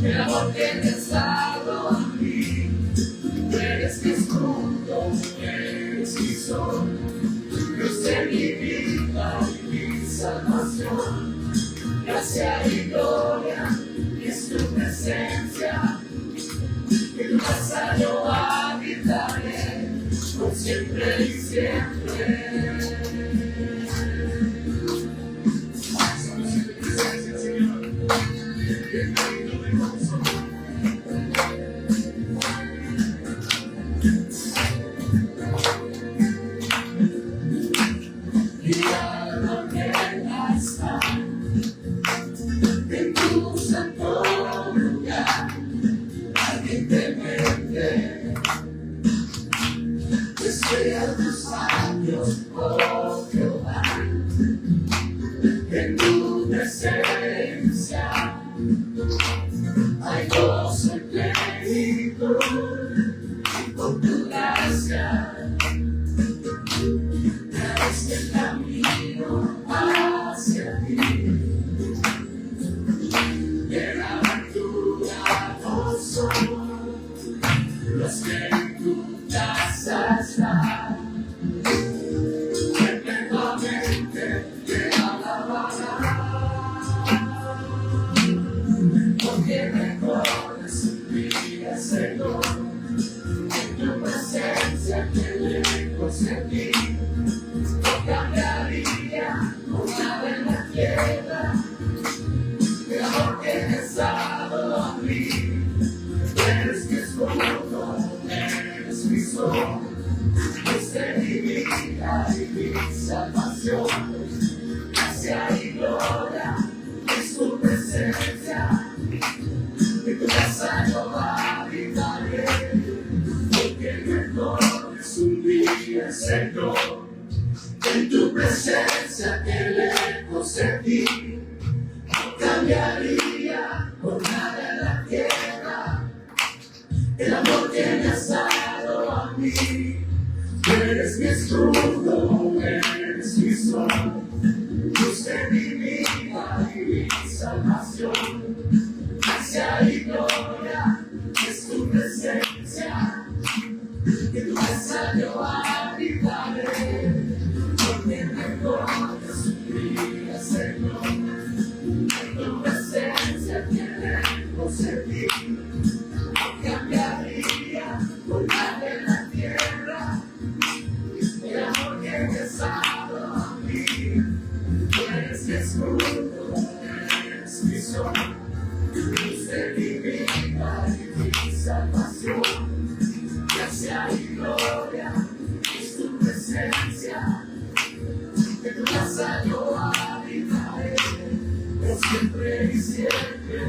el amor que te has dado a mí. Tú eres mi escudo, eres mi sol, luz de mi vida y mi salvación. Gracia y gloria es tu presencia, en tu casa yo habitaré por siempre y siempre. Mi alma plena está en tu santo lugar, ardientemente desea tus labios, oh Jehová, en tu presencia hay gozo en plenitud, y por tu gracia me abriste el camino hacia ti. Bienaventurados son los que en tu casa están, perpetuamente te alabarán, porque mejor es un día, Señor, en tu presencia que lejos de ti. No cambiaría por nada en la tierra el amor que te has dado a mí. Eres mi escudo, eres mi sol, luz de mi vida y mi salvación. Gracia y gloria es tu presencia, en tu casa yo habitaré, porque mejor es un día, Señor, en tu presencia que lejos de ti. No cambiaría por nada en la tierra el amor que besado a mí. Eres mi escudo, eres mi sol, luz de mi vida y mi salvación. Gracia y gloria es tu presencia, que tu casa yo habitaré. Porque mejor Jesucristo, Señor, en tu presencia que lejos de ti. No cambiaría por nada en la tierra. El amor que he besado a mí. Eres mi escudo, eres mi sol, luz de mi vida y mi salvación. Gracia y gloria es tu presencia, que tu casa yo habitaré por siempre y siempre.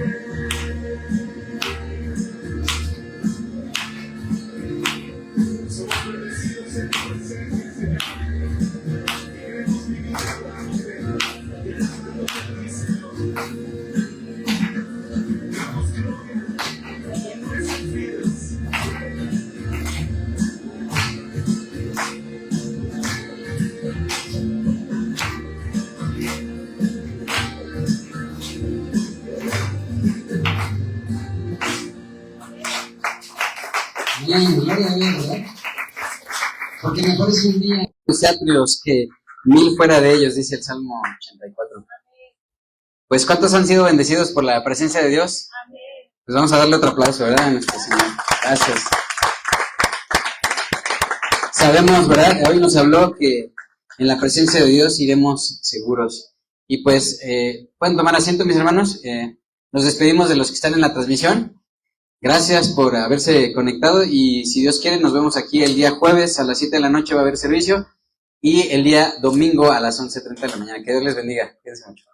Somos bendecidos en tu presencia, Señor. Queremos vivir delante de ti, delante de ti, Señor. Damos gloria a nuestras vidas. Bien, gloria a Dios, ¿verdad? Porque mejor es un día atrios que 1000 fuera de ellos, dice el Salmo 84. Pues, ¿cuántos han sido bendecidos por la presencia de Dios? Pues vamos a darle otro aplauso, ¿verdad? A nuestro Señor. Gracias. Sabemos, ¿verdad? Hoy nos habló que en la presencia de Dios iremos seguros. Y pues, ¿pueden tomar asiento, mis hermanos? Nos despedimos de los que están en la transmisión. Gracias por haberse conectado y si Dios quiere nos vemos aquí el día jueves a las 7 de la noche va a haber servicio y el día domingo a las 11:30 de la mañana. Que Dios les bendiga. Cuídense mucho.